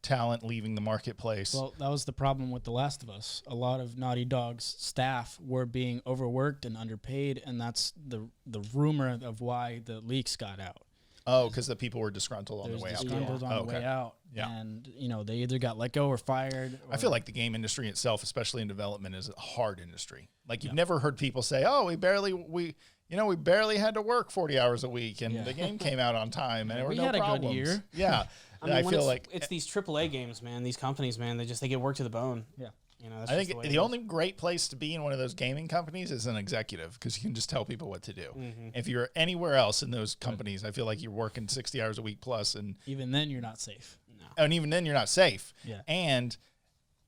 talent leaving the marketplace. Well, that was the problem with The Last of Us. A lot of Naughty Dog's staff were being overworked and underpaid, and that's the rumor of why the leaks got out. Oh, because the people were disgruntled on the way out. Disgruntled on the way out. Yeah. And, they either got let go or fired. I feel like the game industry itself, especially in development, is a hard industry. Like, you've never heard people say, oh, we barely had to work 40 hours a week, and the game came out on time, and there were no problems. We had a good year. Yeah. I feel like it's these AAA games, man. These companies, man, they get worked to the bone. Yeah. That's I think the only great place to be in one of those gaming companies is an executive, because you can just tell people what to do. Mm-hmm. If you're anywhere else in those companies, I feel like you're working 60 hours a week plus, and even then you're not safe. No. And even then you're not safe. Yeah. And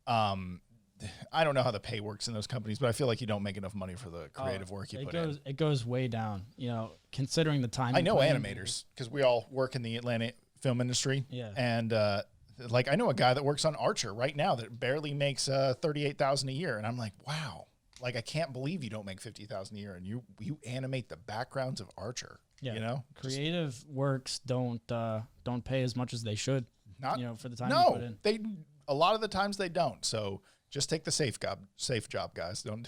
I don't know how the pay works in those companies, but I feel like you don't make enough money for the creative work you put in. It goes way down. Considering the time. I know animators, because we all work in the Atlanta film industry. Yeah. And I know a guy that works on Archer right now that barely makes $38,000 a year, and I'm like, wow, I can't believe you don't make $50,000 a year, and you animate the backgrounds of Archer. Yeah. Creative works don't pay as much as they should. Not for the time you put in. A lot of the times they don't. So just take the safe job, guys. Don't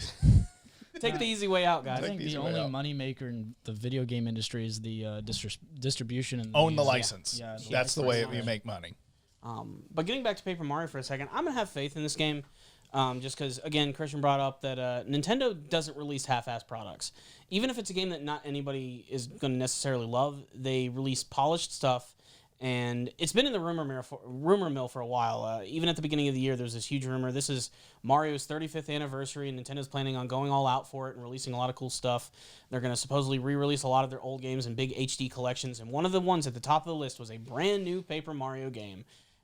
take the easy way out, guys. I think the only moneymaker in the video game industry is the distribution and own the license. Yeah, that's the way you make money. But getting back to Paper Mario for a second, I'm gonna have faith in this game, just because again, Christian brought up that Nintendo doesn't release half-ass products. Even if it's a game that not anybody is gonna necessarily love, they release polished stuff. And it's been in the rumor mill for a while. Even at the beginning of the year, there's this huge rumor. This is Mario's 35th anniversary, and Nintendo's planning on going all out for it and releasing a lot of cool stuff. They're going to supposedly re-release a lot of their old games in big HD collections. And one of the ones at the top of the list was a brand new Paper Mario game.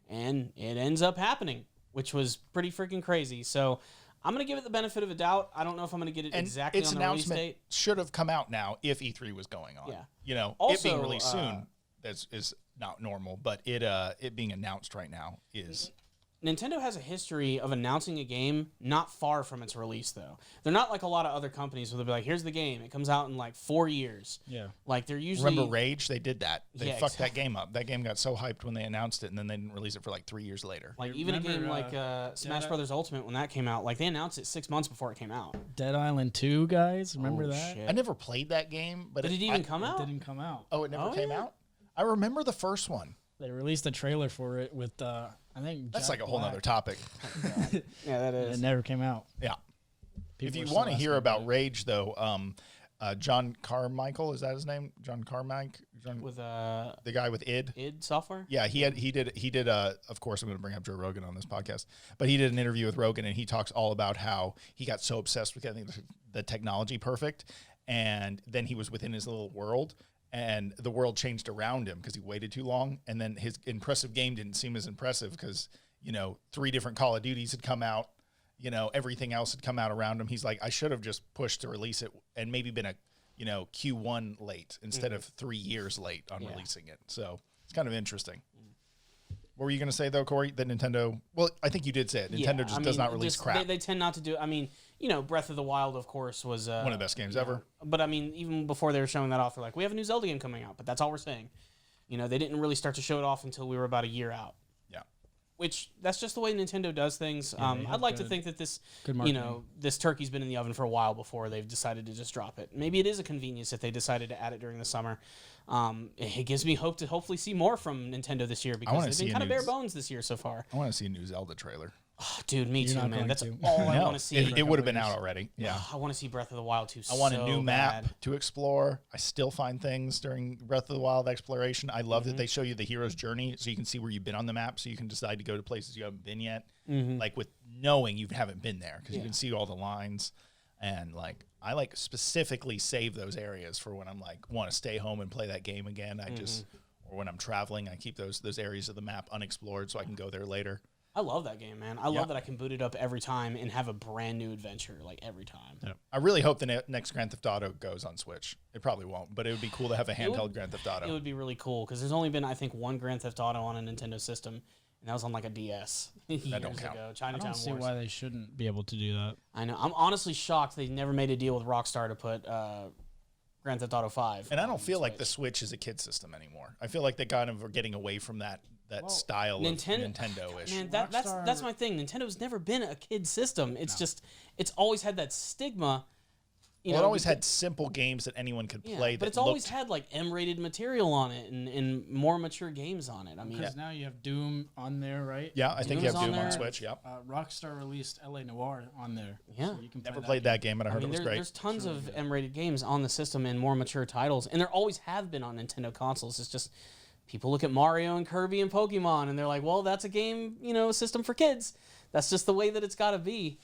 And it ends up happening, which was pretty freaking crazy. So I'm going to give it the benefit of a doubt. I don't know if I'm going to get it exactly on the release date. Should have come out now if E3 was going on. Yeah. Also, it being released soon is not normal, but it being announced right now is. Nintendo has a history of announcing a game not far from its release, though. They're not like a lot of other companies where they'll be like, here's the game. It comes out in 4 years. Yeah. They're usually... Remember Rage? They did that. They fucked that game up. That game got so hyped when they announced it, and then they didn't release it for 3 years later. Even a game like Smash Brothers Ultimate, when that came out, they announced it 6 months before it came out. Dead Island 2, guys. Remember that? Shit. I never played that game. But Did it even come out? It didn't come out. Oh, it never came out? I remember the first one. They released a trailer for it with, I think, that's Jack like a whole Black. other topic. Yeah, that is. It never came out. Yeah. People if were you want to still hear asking about it. Rage, though, John Carmichael, is that his name? John Carmack? With the guy with id Software? Yeah, he did of course I'm going to bring up Joe Rogan on this podcast, but he did an interview with Rogan, and he talks all about how he got so obsessed with getting the technology perfect, and then he was within his little world, and the world changed around him because he waited too long, and then his impressive game didn't seem as impressive because 3 different Call of Duties had come out, everything else had come out around him. He's like, I should have just pushed to release it and maybe been a Q1 late instead of 3 years late on releasing it. So it's kind of interesting. What were you going to say, though, Corey? That Nintendo... Well, I think you did say it. Nintendo does not release crap. They tend not to do... Breath of the Wild, of course, was... one of the best games ever. But, even before they were showing that off, they're like, we have a new Zelda game coming out, but that's all we're saying. They didn't really start to show it off until we were about a year out. Yeah. Which, that's just the way Nintendo does things. I'd like to think that this, this turkey's been in the oven for a while before they've decided to just drop it. Maybe it is a convenience if they decided to add it during the summer. It gives me hope to hopefully see more from Nintendo this year because they've been kind of bare bones this year so far. I want to see a new Zelda trailer. Oh, dude, me too, man. That's to. all I want to see. It would have been out already. Yeah. I want to see Breath of the Wild 2 I want so a new bad. map to explore. I still find things during Breath of the Wild exploration. I love that they show you the hero's journey so you can see where you've been on the map, so you can decide to go to places you haven't been yet. Like with knowing you haven't been there because you can see all the lines. And I specifically save those areas for when I'm want to stay home and play that game again. Or when I'm traveling, I keep those areas of the map unexplored so I can go there later. I love that game, man. I love that I can boot it up every time and have a brand new adventure, every time. Yeah. I really hope the next Grand Theft Auto goes on Switch. It probably won't, but it would be cool to have a handheld Grand Theft Auto. It would be really cool because there's only been, I think, one Grand Theft Auto on a Nintendo system, and that was on a DS years don't count. ago. I Chinatown don't see Wars. why they shouldn't be able to do that. I know. I'm honestly shocked they never made a deal with Rockstar to put Grand Theft Auto 5. And I don't feel like the Switch is a kid system anymore. I feel like they kind of are getting away from that style of Nintendo-ish. Man, that's my thing. Nintendo's never been a kid system. It's just it's always had that stigma. It always had simple games that anyone could play. But it's always had like M-rated material on it and more mature games on it. I mean, because now you have Doom on there, right? Yeah, I think you have Doom on Switch. Yep. Rockstar released LA Noire on there. Yeah, so you can never played that game, but I heard it was great. There's tons of M-rated games on the system and more mature titles, and there always have been on Nintendo consoles. It's just people look at Mario and Kirby and Pokemon, and they're like, "Well, that's a game, system for kids." That's just the way that it's got to be.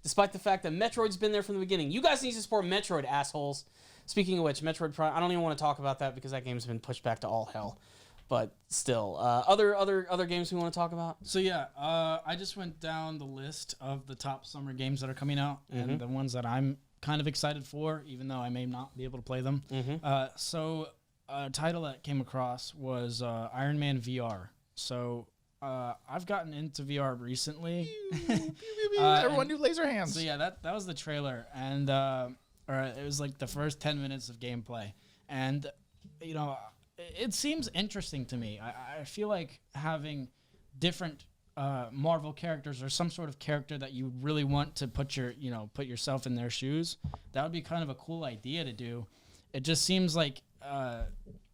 Despite the fact that Metroid's been there from the beginning. You guys need to support Metroid, assholes. Speaking of which, Metroid Prime, I don't even want to talk about that because that game's been pushed back to all hell. But still, other games we want to talk about? So yeah, I just went down the list of the top summer games that are coming out and the ones that I'm kind of excited for, even though I may not be able to play them. So a title that came across was Iron Man VR. So I've gotten into VR recently. Everyone do laser hands. So yeah, that was the trailer, and it was like the first 10 minutes of gameplay, and it seems interesting to me. I feel like having different Marvel characters or some sort of character that you really want to put yourself in their shoes. That would be kind of a cool idea to do. It just seems like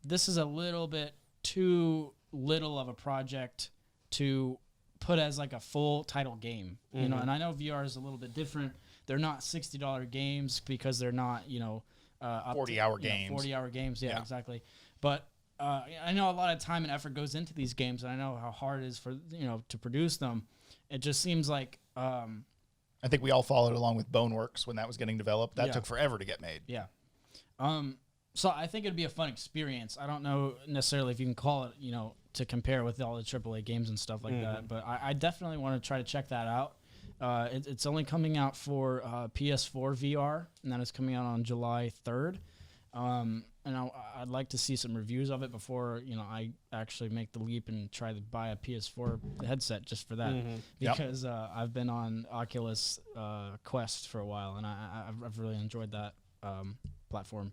this is a little bit too little of a project to put as like a full title game, and I know VR is a little bit different. They're not $60 games because they're not, 40-hour games. 40-hour games, yeah, exactly. But I know a lot of time and effort goes into these games, and I know how hard it is for to produce them. It just seems like I think we all followed along with Boneworks when that was getting developed. That took forever to get made. Yeah. So I think it'd be a fun experience. I don't know necessarily if you can call it, to compare with all the AAA games and stuff like that. But I definitely want to try to check that out. It's only coming out for PS4 VR, and that is coming out on July 3rd. And I'd like to see some reviews of it before I actually make the leap and try to buy a PS4 headset just for that. Because I've been on Oculus Quest for a while, and I've really enjoyed that platform.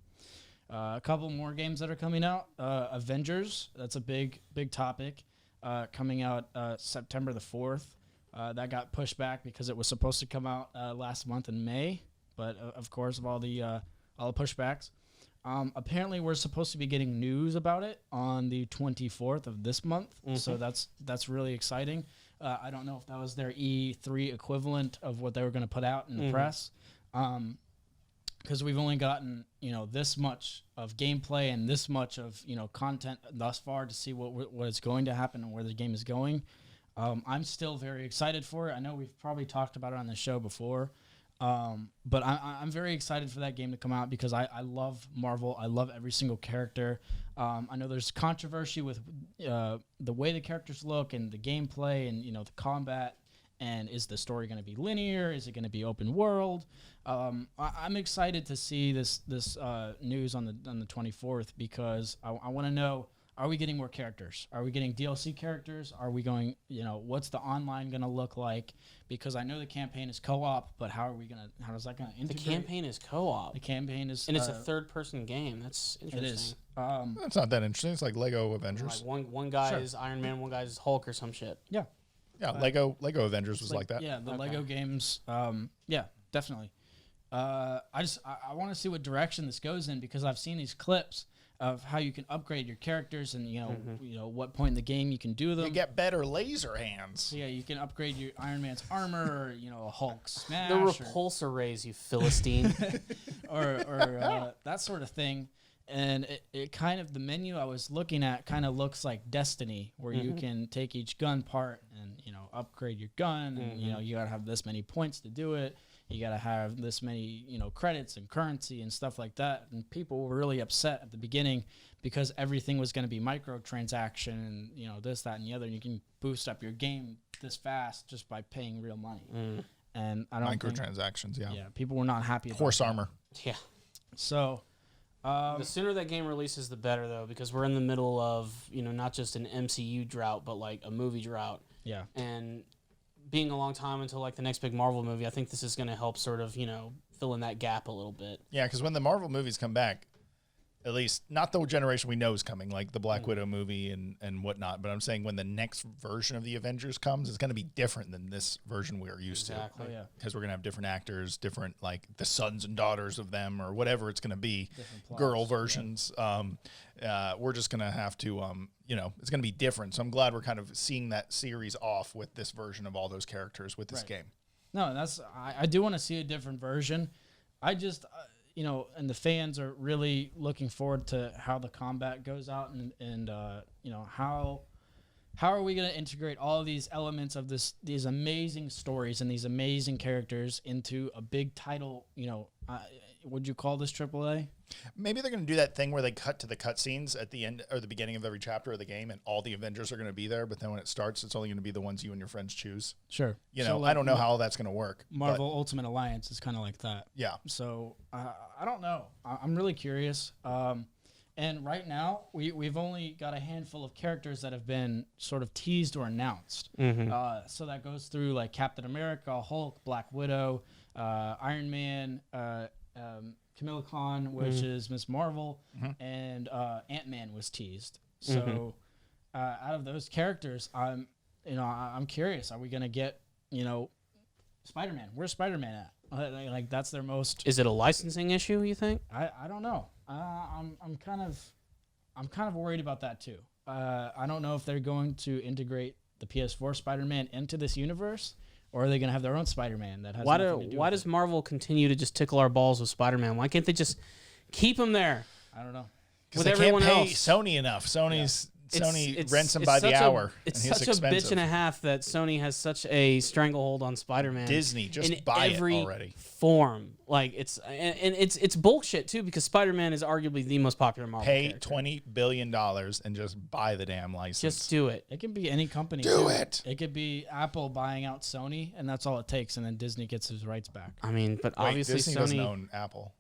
A couple more games that are coming out. Avengers, that's a big topic, coming out September the 4th. That got pushed back because it was supposed to come out last month in May, but of course of all the pushbacks. Apparently we're supposed to be getting news about it on the 24th of this month, so that's really exciting. I don't know if that was their E3 equivalent of what they were going to put out in the press. Because we've only gotten, this much of gameplay and this much of, content thus far to see what is going to happen and where the game is going. I'm still very excited for it. I know we've probably talked about it on the show before, but I'm very excited for that game to come out because I love Marvel. I love every single character. I know there's controversy with the way the characters look and the gameplay and, the combat. And is the story going to be linear? Is it going to be open world? I'm excited to see this news on the 24th because I want to know: are we getting more characters? Are we getting DLC characters? Are we going? What's the online going to look like? Because I know the campaign is co-op, but how is that going to integrate? The campaign is co-op. The campaign is, and it's a third-person game. That's interesting. It is. That's not that interesting. It's like Lego Avengers. Like one guy is Iron Man, one guy is Hulk or some shit. Yeah. Yeah, Lego Avengers was like that. Yeah, the Lego games. Yeah, definitely. I want to see what direction this goes in because I've seen these clips of how you can upgrade your characters and what point in the game you can do them. You get better laser hands. So yeah, you can upgrade your Iron Man's armor or a Hulk smash. The repulsor rays, you Philistine. or that sort of thing. And it kind of, the menu I was looking at kind of looks like Destiny, where you can take each gun part and, upgrade your gun. And, you got to have this many points to do it. You got to have this many, credits and currency and stuff like that. And people were really upset at the beginning because everything was going to be microtransaction and, this, that, and the other. And you can boost up your game this fast just by paying real money. And I don't microtransactions, yeah. Yeah, people were not happy about horse that. armor. Yeah. So... the sooner that game releases, the better, though, because we're in the middle of, not just an MCU drought, but like a movie drought. Yeah. And being a long time until like the next big Marvel movie, I think this is going to help sort of, fill in that gap a little bit. Yeah, because when the Marvel movies come back, At least not the generation we know is coming, like the Black Widow movie and whatnot. But I'm saying when the next version of the Avengers comes, it's going to be different than this version we are used to. Oh, yeah. Because we're going to have different actors, different, like the sons and daughters of them or whatever it's going to be, girl versions. Yeah. We're just going to have to, it's going to be different. So I'm glad we're kind of seeing that series off with this version of all those characters with this game. No, I do want to see a different version. I just... and the fans are really looking forward to how the combat goes out and how are we going to integrate all of these elements of these amazing stories and these amazing characters into a big title, would you call this AAA? Maybe they're going to do that thing where they cut to the cutscenes at the end or the beginning of every chapter of the game and all the Avengers are going to be there, but then when it starts, it's only going to be the ones you and your friends choose. Sure. I don't know how that's going to work. Marvel Ultimate Alliance is kind of like that. Yeah. So I don't know. I'm really curious. And right now, we've only got a handful of characters that have been sort of teased or announced. So that goes through like Captain America, Hulk, Black Widow, Iron Man, Kamala Khan, which is Miss Marvel, and Ant-Man was teased. So out of those characters, I'm curious. Are we gonna get Spider-Man? Where's Spider-Man at? Like that's their most. Is it a licensing issue, you think? I don't know. I'm kind of worried about that too. I don't know if they're going to integrate the PS4 Spider-Man into this universe, or are they going to have their own Spider-Man that has nothing to do why with does Marvel continue to just tickle our balls with Spider-Man? Why can't they just keep him there? I don't know. Because they can't pay Sony enough. Sony rents him by the hour. It's such a bitch and a half that Sony has such a stranglehold on Spider-Man. Disney, just in buy every it already. Form. Like it's bullshit too, because Spider-Man is arguably the most popular Marvel character. $20 billion and just buy the damn license. Just do it. It can be any company. Do it. It could be Apple buying out Sony, and that's all it takes, and then Disney gets his rights back. I mean, but obviously Disney doesn't own Apple.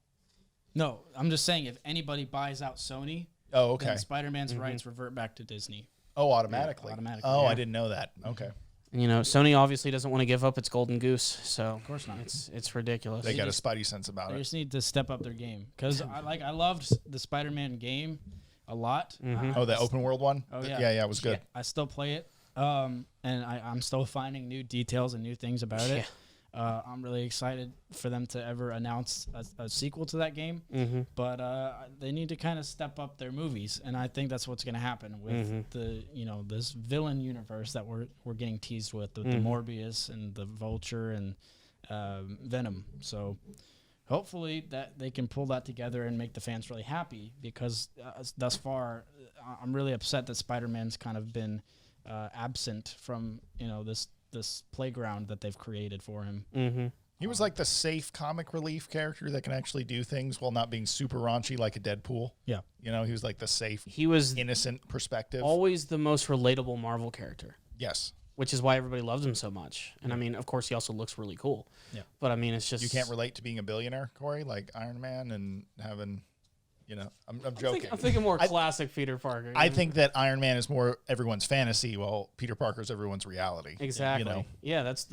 No, I'm just saying if anybody buys out Sony, then Spider-Man's rights revert back to Disney. Oh, automatically. Yeah, automatically. Oh, I didn't know that. Okay. And, Sony obviously doesn't want to give up its golden goose, so of course not. It's ridiculous. They got a spidey sense about They it. just need to step up their game because I loved the Spider-Man game a lot. The open world one. Oh yeah, yeah, it was good. I still play it, and I'm still finding new details and new things about it. I'm really excited for them to ever announce a sequel to that game, but they need to kind of step up their movies, and I think that's what's going to happen with the this villain universe that we're getting teased with the Morbius and the Vulture and Venom. So hopefully that they can pull that together and make the fans really happy, because thus far I'm really upset that Spider-Man's kind of been absent from this playground that they've created for him. He was like the safe comic relief character that can actually do things while not being super raunchy like a Deadpool. Yeah. He was like the safe, he was innocent perspective. Always the most relatable Marvel character. Yes. Which is why everybody loves him so much. And I mean, of course, he also looks really cool. Yeah. But I mean, it's just... You can't relate to being a billionaire, Corey, like Iron Man and having... I'm joking. I'm thinking more classic Peter Parker. I think that Iron Man is more everyone's fantasy, while Peter Parker's everyone's reality. Exactly. Yeah, that's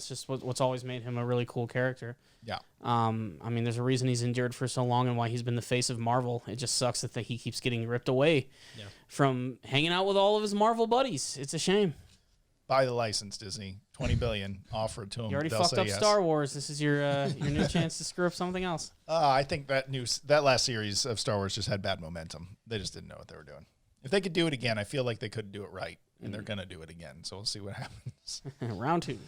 just what's always made him a really cool character. Yeah. I mean, there's a reason he's endured for so long and why he's been the face of Marvel. It just sucks that he keeps getting ripped away from hanging out with all of his Marvel buddies. It's a shame. Buy the license, Disney. $20 billion offered to him. You already They'll fucked up yes. Star Wars. This is your new chance to screw up something else. I think that last series of Star Wars just had bad momentum. They just didn't know what they were doing. If they could do it again, I feel like they could do it right, and they're gonna do it again. So we'll see what happens. Round 2.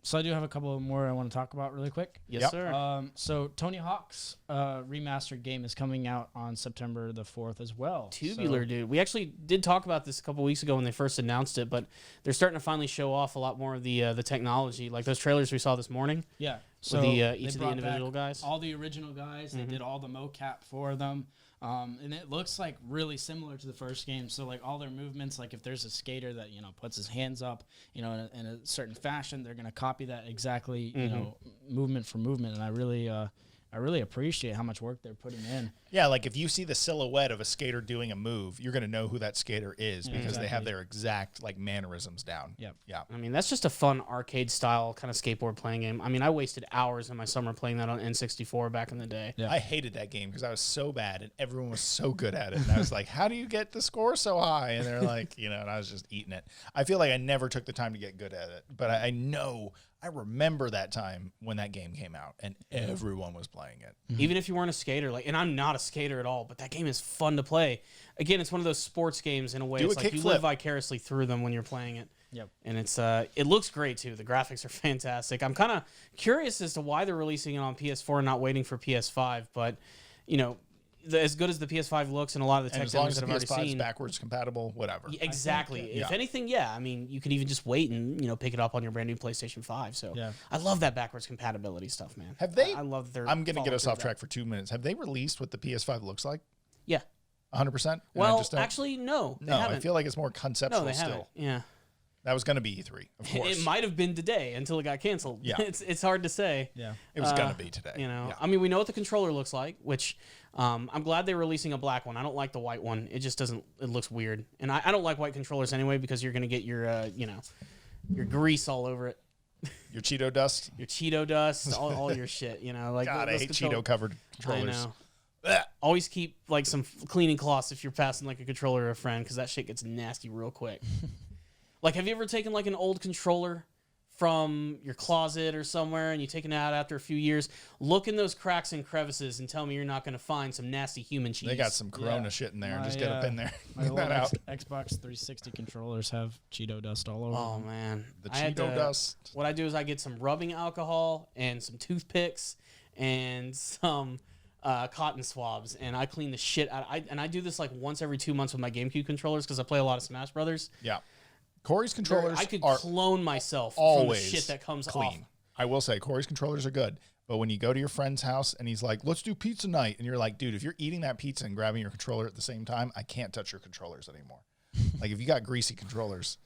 So I do have a couple more I want to talk about really quick. Yes, sir. So Tony Hawk's remastered game is coming out on September the 4th as well. Tubular, dude. We actually did talk about this a couple weeks ago when they first announced it, but they're starting to finally show off a lot more of the technology, like those trailers we saw this morning. Yeah. So each of the individual guys. All the original guys. They did all the mocap for them. And it looks like really similar to the first game. So like all their movements, like if there's a skater that puts his hands up, in a certain fashion, they're gonna copy that exactly, movement for movement. And I really appreciate how much work they're putting in. Yeah, like if you see the silhouette of a skater doing a move, you're going to know who that skater is because they have their exact like mannerisms down. Yep. Yeah. I mean, that's just a fun arcade style kind of skateboard playing game. I mean, I wasted hours in my summer playing that on N64 back in the day. Yeah. I hated that game because I was so bad and everyone was so good at it. And I was like, how do you get the score so high? And they're like, and I was just eating it. I feel like I never took the time to get good at it, but I remember that time when that game came out and everyone was playing it. Even if you weren't a skater, and I'm not a skater at all, but that game is fun to play. Again, it's one of those sports games in a way. Do It's a like you kickflip. live vicariously through them when you're playing it. Yep. And it looks great too. The graphics are fantastic. I'm kind of curious as to why they're releasing it on PS4 and not waiting for PS5, but as good as the PS5 looks and a lot of the And tech as long demos as the that I've already PS5 is seen, backwards compatible, whatever. exactly. If anything, I mean, you could even just wait and pick it up on your brand new PlayStation 5. So I love that backwards compatibility stuff, man. Have they? I love that they're. I'm going to get us following off through track for 2 minutes. Have they released what the PS5 looks like? Yeah. 100%? Well, actually, no. They no, haven't. I feel like it's more conceptual No, they still. haven't. Yeah. That was going to be E3, of course. It might have been today until it got canceled. Yeah. It's hard to say. Yeah. It was going to be today. I mean, we know what the controller looks like, which I'm glad they're releasing a black one. I don't like the white one. It just doesn't. It looks weird, and I don't like white controllers anyway because you're gonna get your your grease all over it, Your Cheeto dust? your Cheeto dust, all your shit. Like God, I hate Cheeto-covered controllers. I know. Always keep some cleaning cloths if you're passing like a controller to a friend because that shit gets nasty real quick. Have you ever taken an old controller from your closet or somewhere and you take it out after a few years? Look in those cracks and crevices and tell me you're not going to find some nasty human cheese. They got some Corona shit in there. Just get up in there. My Get old that out. Xbox 360 controllers have Cheeto dust all over Oh them. man, The I had Cheeto dust. What I do is I get some rubbing alcohol and some toothpicks and some cotton swabs, and I clean the shit out. I do this once every 2 months with my GameCube controllers because I play a lot of Smash Brothers. Yeah. Corey's controllers I could are clone myself from the always shit that comes clean. off. I will say Corey's controllers are good, but when you go to your friend's house and he's like, let's do pizza night, and you're like, dude, if you're eating that pizza and grabbing your controller at the same time, I can't touch your controllers anymore. If you got greasy controllers.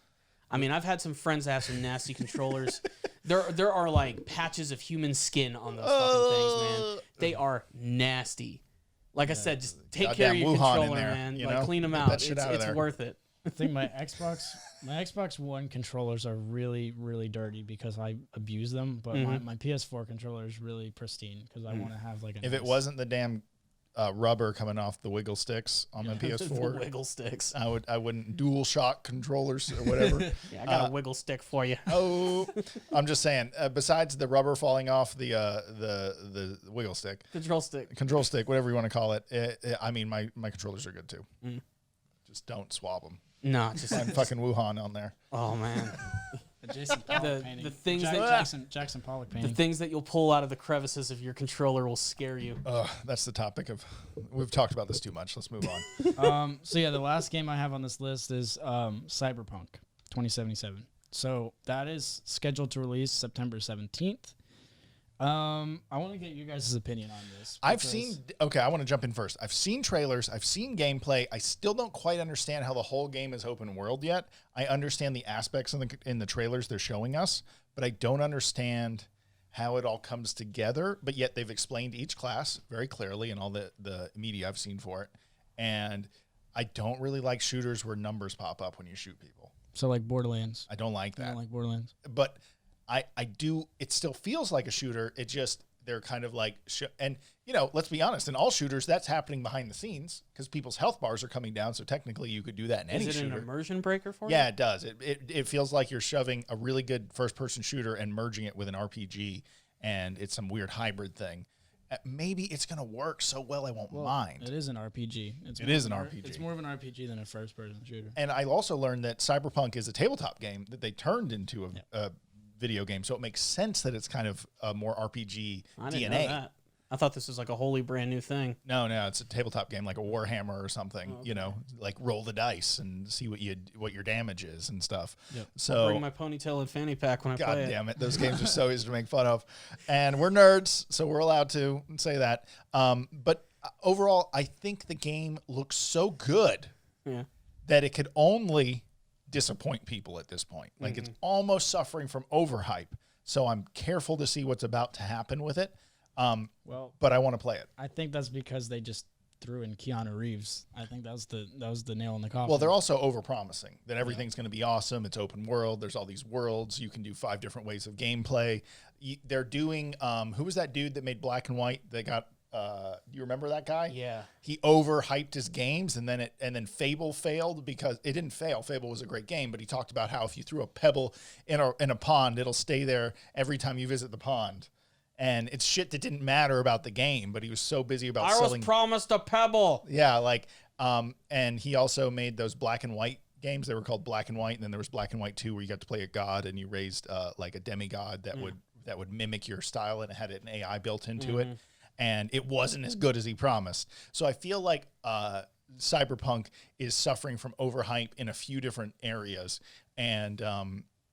I mean, I've had some friends that have some nasty controllers. There are patches of human skin on those fucking things, man. They are nasty. Like I said, just take care of your Wuhan in controller, there, man. Clean them Get out. that shit out of It's there. worth it. I think my Xbox One controllers are really, really dirty because I abuse them, but my PS4 controller is really pristine because I want to have If it wasn't the damn rubber coming off the wiggle sticks on the The PS4, wiggle sticks. I wouldn't dual shock controllers or whatever. Yeah, I got a wiggle stick for you. I'm just saying. Besides the rubber falling off the wiggle stick, control stick, whatever you want to call it. I mean, my controllers are good too. Just don't swab them. No, just Find fucking Wuhan on there. oh man, the Jason Pollock painting. the things that Jackson Pollock the painting. things that you'll pull out of the crevices of your controller will scare you. That's the topic of. We've talked about this too much. Let's move on. The last game I have on this list is Cyberpunk 2077. So that is scheduled to release September 17th. I want to get you guys' opinion on this. I want to jump in first. I've seen trailers. I've seen gameplay. I still don't quite understand how the whole game is open world yet. I understand the aspects in the trailers they're showing us, but I don't understand how it all comes together. But yet they've explained each class very clearly in all the media I've seen for it. And I don't really like shooters where numbers pop up when you shoot people. So like Borderlands. I don't like that. I don't like Borderlands. But I do. It still feels like a shooter. It just they're kind of like and let's be honest. In all shooters, that's happening behind the scenes because people's health bars are coming down. So technically, you could do that in any shooter. Is it an immersion breaker for you? Yeah, it does. It feels like you're shoving a really good first person shooter and merging it with an RPG, and it's some weird hybrid thing. Maybe it's gonna work so well I won't mind. It is an RPG. It is an RPG. It's more of an RPG than a first person shooter. And I also learned that Cyberpunk is a tabletop game that they turned into a video game, so it makes sense that it's kind of a more RPG I didn't DNA. know that. I thought this was like a wholly brand new thing. No, it's a tabletop game like a Warhammer or something. Oh, okay. Like roll the dice and see what your damage is and stuff. Yep. So Bring my ponytail and fanny pack when I God play it. damn it, those games are so easy to make fun of, and we're nerds, so we're allowed to say that. But overall, I think the game looks so good that it could only disappoint people at this point. Like it's almost suffering from overhype. So I'm careful to see what's about to happen with it. But I want to play it. I think that's because they just threw in Keanu Reeves. I think that was the nail in the coffin. Well, they're also overpromising that everything's going to be awesome. It's open world. There's all these worlds. You can do 5 different ways of gameplay. They're doing who was that dude that made Black and White? They got you remember that guy? Yeah. He overhyped his games, and then Fable failed because it didn't fail. Fable was a great game, but he talked about how if you threw a pebble in a pond, it'll stay there every time you visit the pond. And it's shit that didn't matter about the game, but he was so busy about selling. I was promised a pebble. Yeah, and he also made those Black and White games. They were called Black and White, and then there was Black and White 2 where you got to play a god and you raised like a demigod that would mimic your style, and it had an AI built into it. And it wasn't as good as he promised. So I feel like Cyberpunk is suffering from overhype in a few different areas, and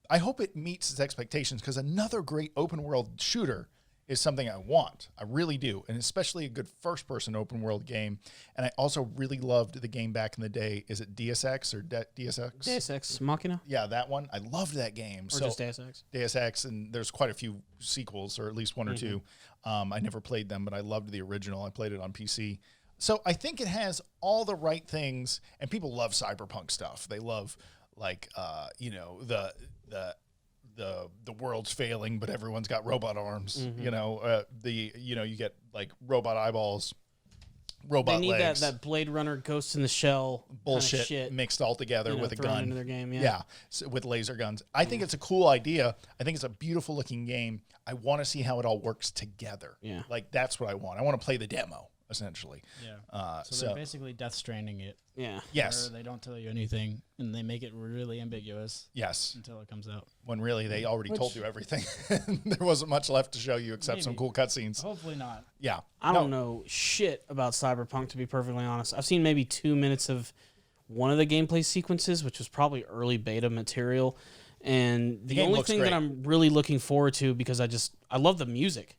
I hope it meets its expectations, because another great open world shooter is something I want. I really do. And especially a good first-person open-world game. And I also really loved the game back in the day. Is it Deus Ex or Deus Ex? Deus Ex Machina? Yeah, that one. I loved that game. Or just Deus Ex? Deus Ex, and there's quite a few sequels, or at least one or two. I never played them, but I loved the original. I played it on PC. So I think it has all the right things, and people love Cyberpunk stuff. They love, the world's failing, but everyone's got robot arms. You get like robot eyeballs, robot legs. They need that Blade Runner Ghost in the Shell bullshit shit mixed all together with a gun into their game. With laser guns. I think it's a cool idea. I think it's a beautiful looking game. I want to see how it all works together. Yeah, like that's what I want. I want to play the demo essentially. Yeah. So they're basically Death Stranding it. Yeah. Yes. They don't tell you anything, and they make it really ambiguous. Yes. Until it comes out. When really they already told you everything. There wasn't much left to show you except some cool cutscenes. Hopefully not. Yeah. I don't know shit about Cyberpunk, to be perfectly honest. I've seen maybe 2 minutes of one of the gameplay sequences, which was probably early beta material. And the only thing that I'm really looking forward to, because I love the music.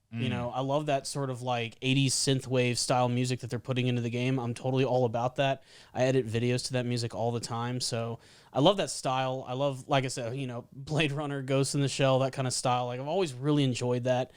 You know, I love that sort of like 80s synthwave style music that they're putting into the game. I'm totally all about that. I edit videos to that music all the time. So I love that style. I love, like I said, Blade Runner, Ghost in the Shell, that kind of style. Like I've always really enjoyed that.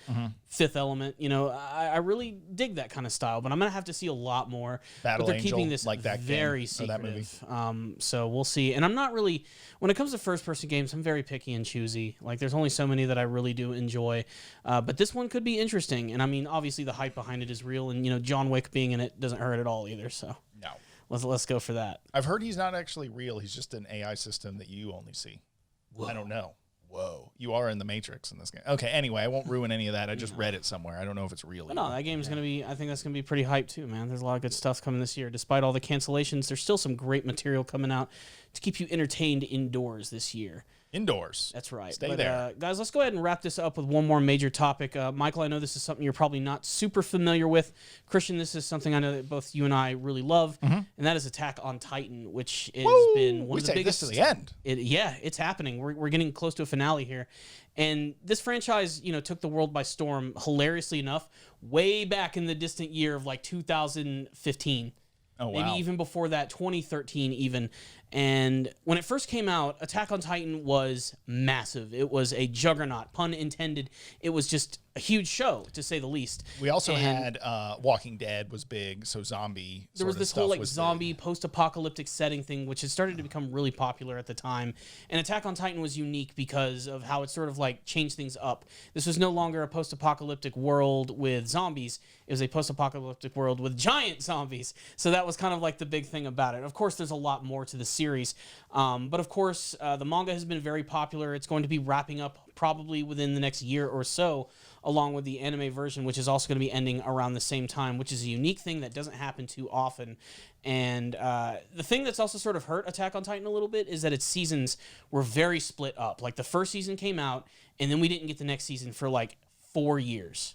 Fifth Element, I really dig that kind of style, but I'm going to have to see a lot more. Battle but they're Angel, keeping this like that very game, secretive. That movie. So we'll see. And I'm not really, when it comes to first person games, I'm very picky and choosy. Like there's only so many that I really do enjoy. But this one could be interesting. And I mean, obviously the hype behind it is real, and John Wick being in it doesn't hurt at all either. So no. Let's go for that. I've heard he's not actually real. He's just an AI system that you only see. Whoa. I don't know. Whoa. You are in the Matrix in this game. Okay, anyway, I won't ruin any of that. I just read it somewhere. I don't know if it's real. No, that game's going to be, I think that's going to be pretty hyped too, man. There's a lot of good stuff coming this year. Despite all the cancellations, there's still some great material coming out to keep you entertained indoors this year. Indoors. That's right. Stay there. Guys, let's go ahead and wrap this up with one more major topic. Michael, I know this is something you're probably not super familiar with. Christian, this is something I know that both you and I really love, and that is Attack on Titan, which has been one of the biggest. This to the end. It's happening. We're getting close to a finale here. And this franchise, took the world by storm, hilariously enough, way back in the distant year of like 2015. Oh, wow. Maybe even before that, 2013 even. And when it first came out, Attack on Titan was massive. It was a juggernaut, pun intended. It was just a huge show, to say the least. We also had Walking Dead was big, so zombie. There was this whole like zombie post-apocalyptic setting thing, which had started to become really popular at the time. And Attack on Titan was unique because of how it sort of like changed things up. This was no longer a post-apocalyptic world with zombies. It was a post-apocalyptic world with giant zombies. So that was kind of like the big thing about it. Of course, there's a lot more to the series. But of course, the manga has been very popular. It's going to be wrapping up probably within the next year or so, along with the anime version, which is also going to be ending around the same time, which is a unique thing that doesn't happen too often. And the thing that's also sort of hurt Attack on Titan a little bit is that its seasons were very split up. Like the first season came out, and then we didn't get the next season for like 4 years,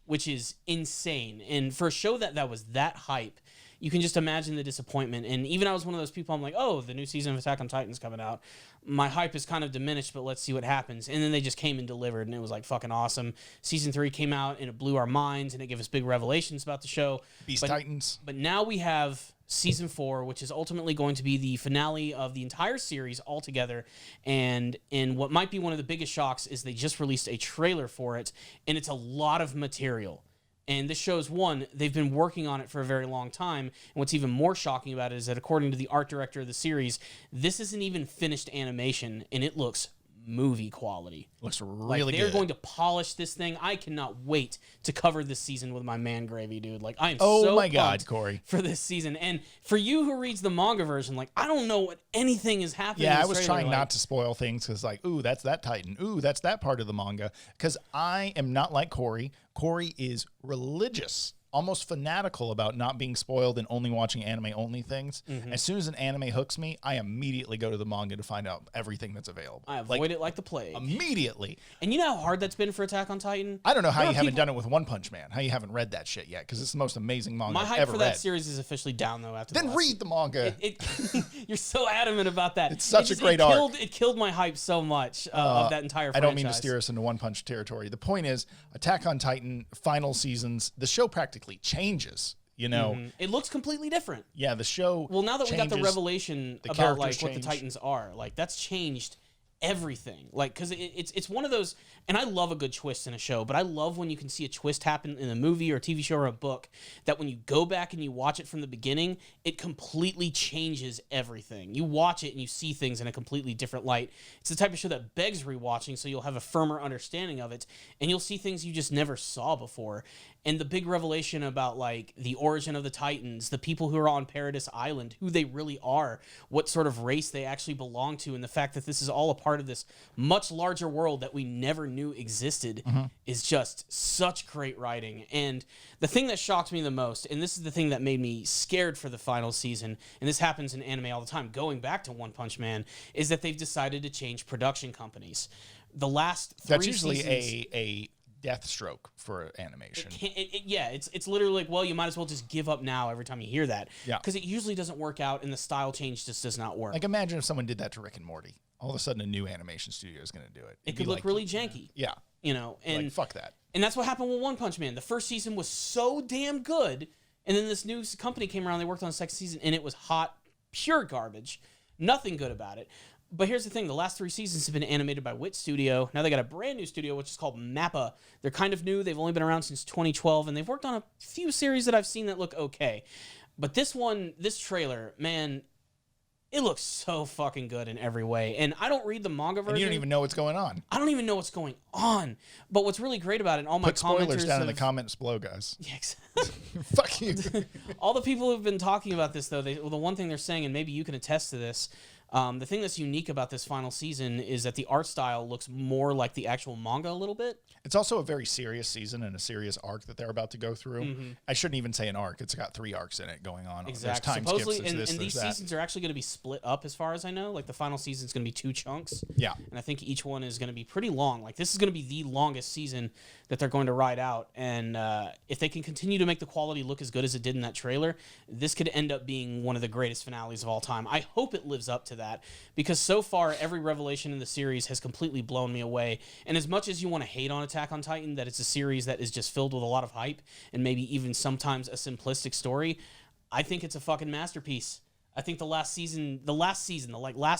which is insane. And for a show that was that hype, you can just imagine the disappointment. And even I was one of those people, I'm like, oh, the new season of Attack on Titan's coming out. My hype is kind of diminished, but let's see what happens. And then they just came and delivered, and it was like fucking awesome. Season 3 came out, and it blew our minds, and it gave us big revelations about the show. Titans. But now we have season 4, which is ultimately going to be the finale of the entire series altogether. And in what might be one of the biggest shocks is they just released a trailer for it, and it's a lot of material. And this shows, one, they've been working on it for a very long time. And what's even more shocking about it is that according to the art director of the series, this isn't even finished animation, and it looks movie quality. Looks really they're good. going to polish this thing. I cannot wait to cover this season with my man Gravy, dude. Like, I am Oh so my God, pumped Corey. for this season. And for you who reads the manga version, like, I don't know what anything is happening. Yeah, in I this was trailer. trying Like, not to spoil things because, like, ooh, that's that Titan. Ooh, that's that part of the manga. Because I am not like Corey. Corey is religious, almost fanatical about not being spoiled and only watching anime-only things. As soon as an anime hooks me, I immediately go to the manga to find out everything that's available. I avoid it like the plague. Immediately. And you know how hard that's been for Attack on Titan? I don't know how There you are haven't people- done it with One Punch Man, how you haven't read that shit yet, because it's the most amazing manga My I've hype ever for read. that series is officially down, though, after the Then last read the manga. You're so adamant about that. It's such a great arc. It killed my hype so much of that entire franchise. I don't mean to steer us into One Punch territory. The point is, Attack on Titan final seasons, the show practically changes. You know, It looks completely different. yeah, the show. Well, now that we got the changes. revelation the about like characters what the change. Titans are, like that's changed everything. Like, because it's one of those, and I love a good twist in a show, but I love when you can see a twist happen in a movie or a TV show or a book that when you go back and you watch it from the beginning, it completely changes everything. You watch it and you see things in a completely different light. It's the type of show that begs rewatching, so you'll have a firmer understanding of it, and you'll see things you just never saw before. And the big revelation about like the origin of the Titans, the people who are on Paradise Island, who they really are, what sort of race they actually belong to, and the fact that this is all a part of this much larger world that we never knew existed is just such great writing. And the thing that shocked me the most, and this is the thing that made me scared for the final season, and this happens in anime all the time, going back to One Punch Man, is that they've decided to change production companies. The last 3 That's usually seasons, a death stroke for animation. yeah, it's literally like, well, you might as well just give up now every time you hear that. Yeah. Because it usually doesn't work out and the style change just does not work. Like, imagine if someone did that to Rick and Morty. All of a sudden, a new animation studio is going to do it. it It'd could be look like, really janky, yeah, you know, and like fuck that. and that's what happened with One Punch Man. The first season was so damn good, and then this new company came around, they worked on the second season, and it was hot, pure garbage. Nothing good about it. But here's the thing, the last 3 seasons have been animated by Wit Studio. Now they got a brand new studio, which is called Mappa. They're kind of new. They've only been around since 2012, and they've worked on a few series that I've seen that look okay. But this trailer, man, it looks so fucking good in every way. And I don't read the manga version. And you don't even know what's going on. I don't even know what's going on. But what's really great about it, and all my Put spoilers commenters down in the have- comments below, guys. Yeah, exactly. Fuck you. All the people who've been talking about this, though, the one thing they're saying, and maybe you can attest to this, the thing that's unique about this final season is that the art style looks more like the actual manga a little bit. It's also a very serious season and a serious arc that they're about to go through. I shouldn't even say an arc. It's got 3 arcs in it going on. Exactly. There's time Supposedly, skips. There's and this, these there's that. seasons are actually going to be split up, as far as I know. Like the final season's going to be 2 chunks. Yeah. And I think each one is going to be pretty long. Like this is going to be the longest season that they're going to ride out. And if they can continue to make the quality look as good as it did in that trailer, this could end up being one of the greatest finales of all time. I hope it lives up to that, because so far every revelation in the series has completely blown me away. And as much as you want to hate on Attack on Titan, that it's a series that is just filled with a lot of hype and maybe even sometimes a simplistic story, I think it's a fucking masterpiece. I think the last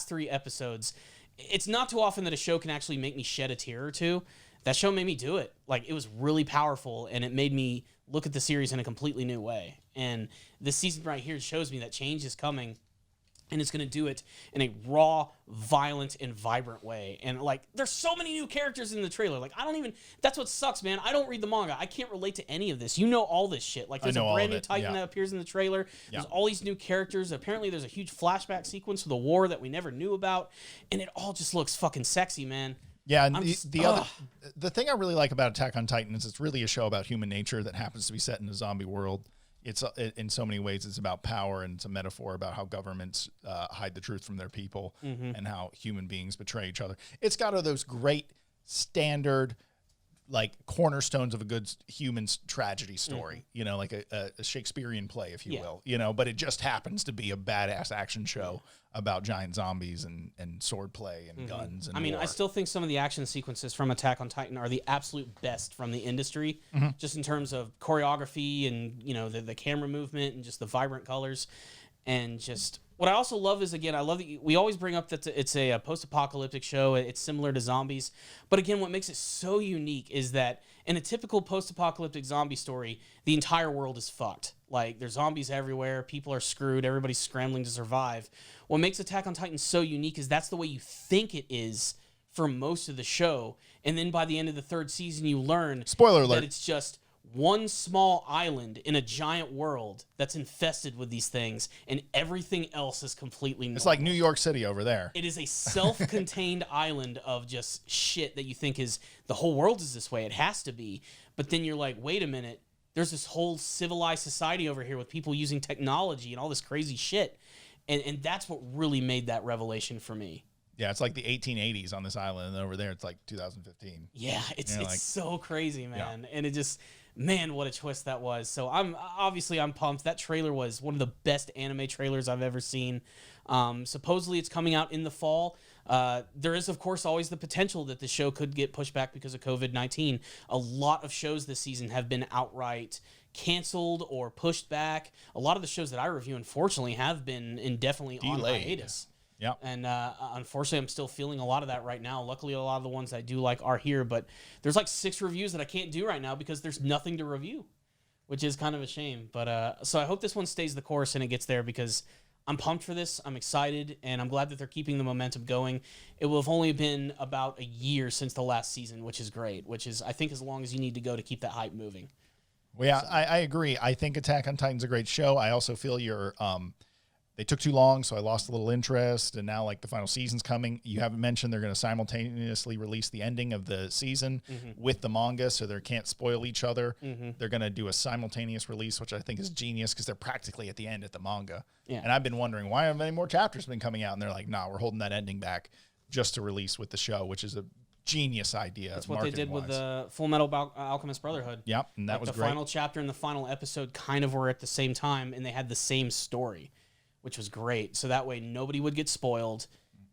3 episodes, it's not too often that a show can actually make me shed a tear or two. That show made me do it. Like, it was really powerful, and it made me look at the series in a completely new way. And this season right here shows me that change is coming, and it's going to do it in a raw, violent, and vibrant way. And, like, there's so many new characters in the trailer. Like, that's what sucks, man. I don't read the manga. I can't relate to any of this. You know all this shit. Like, there's a know all brand of new it, Titan yeah. that appears in the trailer. There's all these new characters. Apparently, there's a huge flashback sequence with a war that we never knew about. And it all just looks fucking sexy, man. Yeah, and I'm the thing I really like about Attack on Titan is it's really a show about human nature that happens to be set in a zombie world. It's in so many ways it's about power, and it's a metaphor about how governments hide the truth from their people and how human beings betray each other. It's got all those great standard like cornerstones of a good human tragedy story, you know, like a Shakespearean play, if you will, you know, but it just happens to be a badass action show about giant zombies and sword play and guns. And I still think some of the action sequences from Attack on Titan are the absolute best from the industry, just in terms of choreography and, you know, the camera movement and just the vibrant colors. And just what I also love is, again, I love that we always bring up that it's a post-apocalyptic show. It's similar to zombies. But again, what makes it so unique is that in a typical post-apocalyptic zombie story, the entire world is fucked. Like, there's zombies everywhere. People are screwed. Everybody's scrambling to survive. What makes Attack on Titan so unique is that's the way you think it is for most of the show. And then by the end of the third season, you learn spoiler alert, that it's just one small island in a giant world that's infested with these things, and everything else is completely normal. It's like New York City over there. It is a self-contained island of just shit that you think is the whole world is this way. It has to be. But then you're like, wait a minute. There's this whole civilized society over here with people using technology and all this crazy shit. And that's what really made that revelation for me. Yeah, it's like the 1880s on this island, and over there it's like 2015. Yeah, it's like, so crazy, man. Yeah. And it just... Man, what a twist that was. So I'm pumped. That trailer was one of the best anime trailers I've ever seen. Supposedly it's coming out in the fall. There is, of course, always the potential that the show could get pushed back because of COVID-19. A lot of shows this season have been outright canceled or pushed back. A lot of the shows that I review, unfortunately, have been indefinitely on hiatus. Yeah, and unfortunately, I'm still feeling a lot of that right now. Luckily, a lot of the ones I do like are here, but there's like 6 reviews that I can't do right now because there's nothing to review, which is kind of a shame. But so I hope this one stays the course and it gets there because I'm pumped for this. I'm excited, and I'm glad that they're keeping the momentum going. It will have only been about a year since the last season, which is great, which is, I think, as long as you need to go to keep that hype moving. Well, yeah, I agree. I think Attack on Titan's a great show. I also feel they took too long, so I lost a little interest, and now like the final season's coming. You haven't mentioned they're going to simultaneously release the ending of the season with the manga, so they can't spoil each other. They're going to do a simultaneous release, which I think is genius because they're practically at the end at the manga. Yeah. And I've been wondering, why haven't any more chapters been coming out? And they're like, nah, we're holding that ending back just to release with the show, which is a genius idea. That's what they did with the Full Metal Alchemist Brotherhood. Yep, and that was the great. Final chapter and the final episode kind of were at the same time, and they had the same story, which was great. So that way nobody would get spoiled.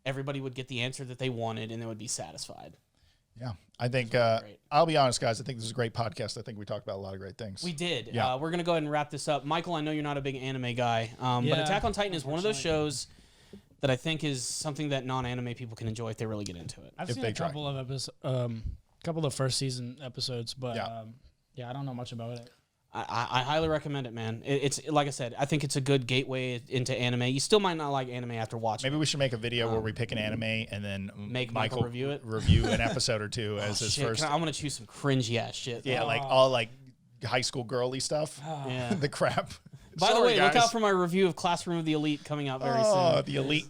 Everybody would get the answer that they wanted, and they would be satisfied. Yeah. I think, I'll be honest, guys, I think this is a great podcast. I think we talked about a lot of great things. We did. Yeah. We're going to go ahead and wrap this up. Michael, I know you're not a big anime guy, but Attack on Titan is one of those shows that I think is something that non-anime people can enjoy if they really get into it. I've seen a couple of first season episodes, but I don't know much about it. I highly recommend it, man. It's like I said, I think it's a good gateway into anime. You still might not like anime after watching. Maybe we should make a video where we pick an anime and then make Michael review it. Review an episode or two as his first. I'm gonna choose some cringy ass shit. Yeah, like all like high school girly stuff. Yeah, the crap. By the way, look out for my review of Classroom of the Elite coming out very soon. Oh, the elite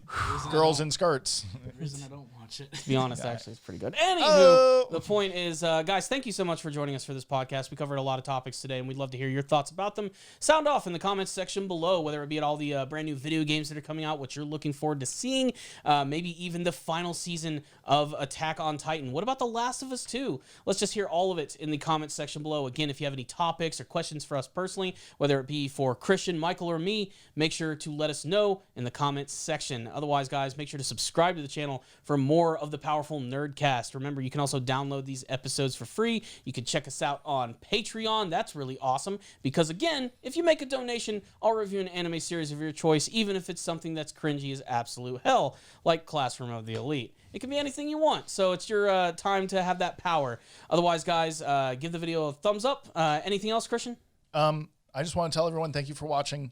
girls in skirts. The reason I don't watch it. To be honest, actually, it's pretty good. Anywho, the point is, guys, thank you so much for joining us for this podcast. We covered a lot of topics today, and we'd love to hear your thoughts about them. Sound off in the comments section below, whether it be at all the brand new video games that are coming out, what you're looking forward to seeing, maybe even the final season of Attack on Titan. What about The Last of Us 2? Let's just hear all of it in the comments section below. Again, if you have any topics or questions for us personally, whether it be for Christian, Michael, or me, make sure to let us know in the comments section. Otherwise, guys, make sure to subscribe to the channel for more of the Powerful Nerdcast. Remember, you can also download these episodes for free. You can check us out on Patreon. That's really awesome because, again, if you make a donation, I'll review an anime series of your choice, even if it's something that's cringy as absolute hell, like Classroom of the Elite. It can be anything you want, so it's your time to have that power. Otherwise, guys, give the video a thumbs up. Anything else, Christian? I just want to tell everyone thank you for watching.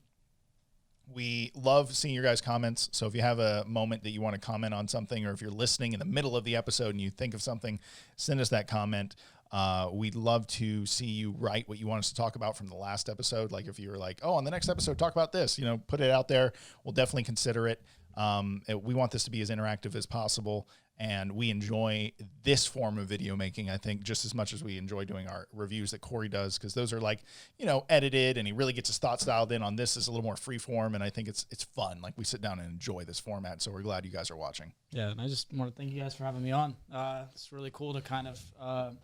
We love seeing your guys' comments. So if you have a moment that you want to comment on something, or if you're listening in the middle of the episode and you think of something, send us that comment. We'd love to see you write what you want us to talk about from the last episode. Like if you were like, oh, on the next episode, talk about this, put it out there. We'll definitely consider it. We want this to be as interactive as possible, and we enjoy this form of video making, I think, just as much as we enjoy doing our reviews that Corey does, because those are like, edited, and he really gets his thoughts dialed in. On this is a little more free form, and I think it's fun. Like, we sit down and enjoy this format, so we're glad you guys are watching. Yeah, and I just want to thank you guys for having me on. It's really cool to kind of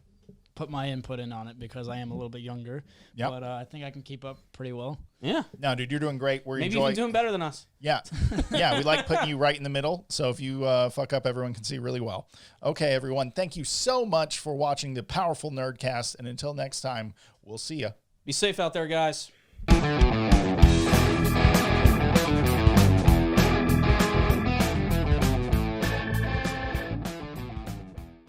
put my input in on it because I am a little bit younger. Yep. But I think I can keep up pretty well. Yeah. No, dude, you're doing great. Maybe you're doing better than us. Yeah. Yeah, we like putting you right in the middle. So if you fuck up, everyone can see really well. Okay, everyone. Thank you so much for watching the Powerful Nerdcast. And until next time, we'll see ya. Be safe out there, guys.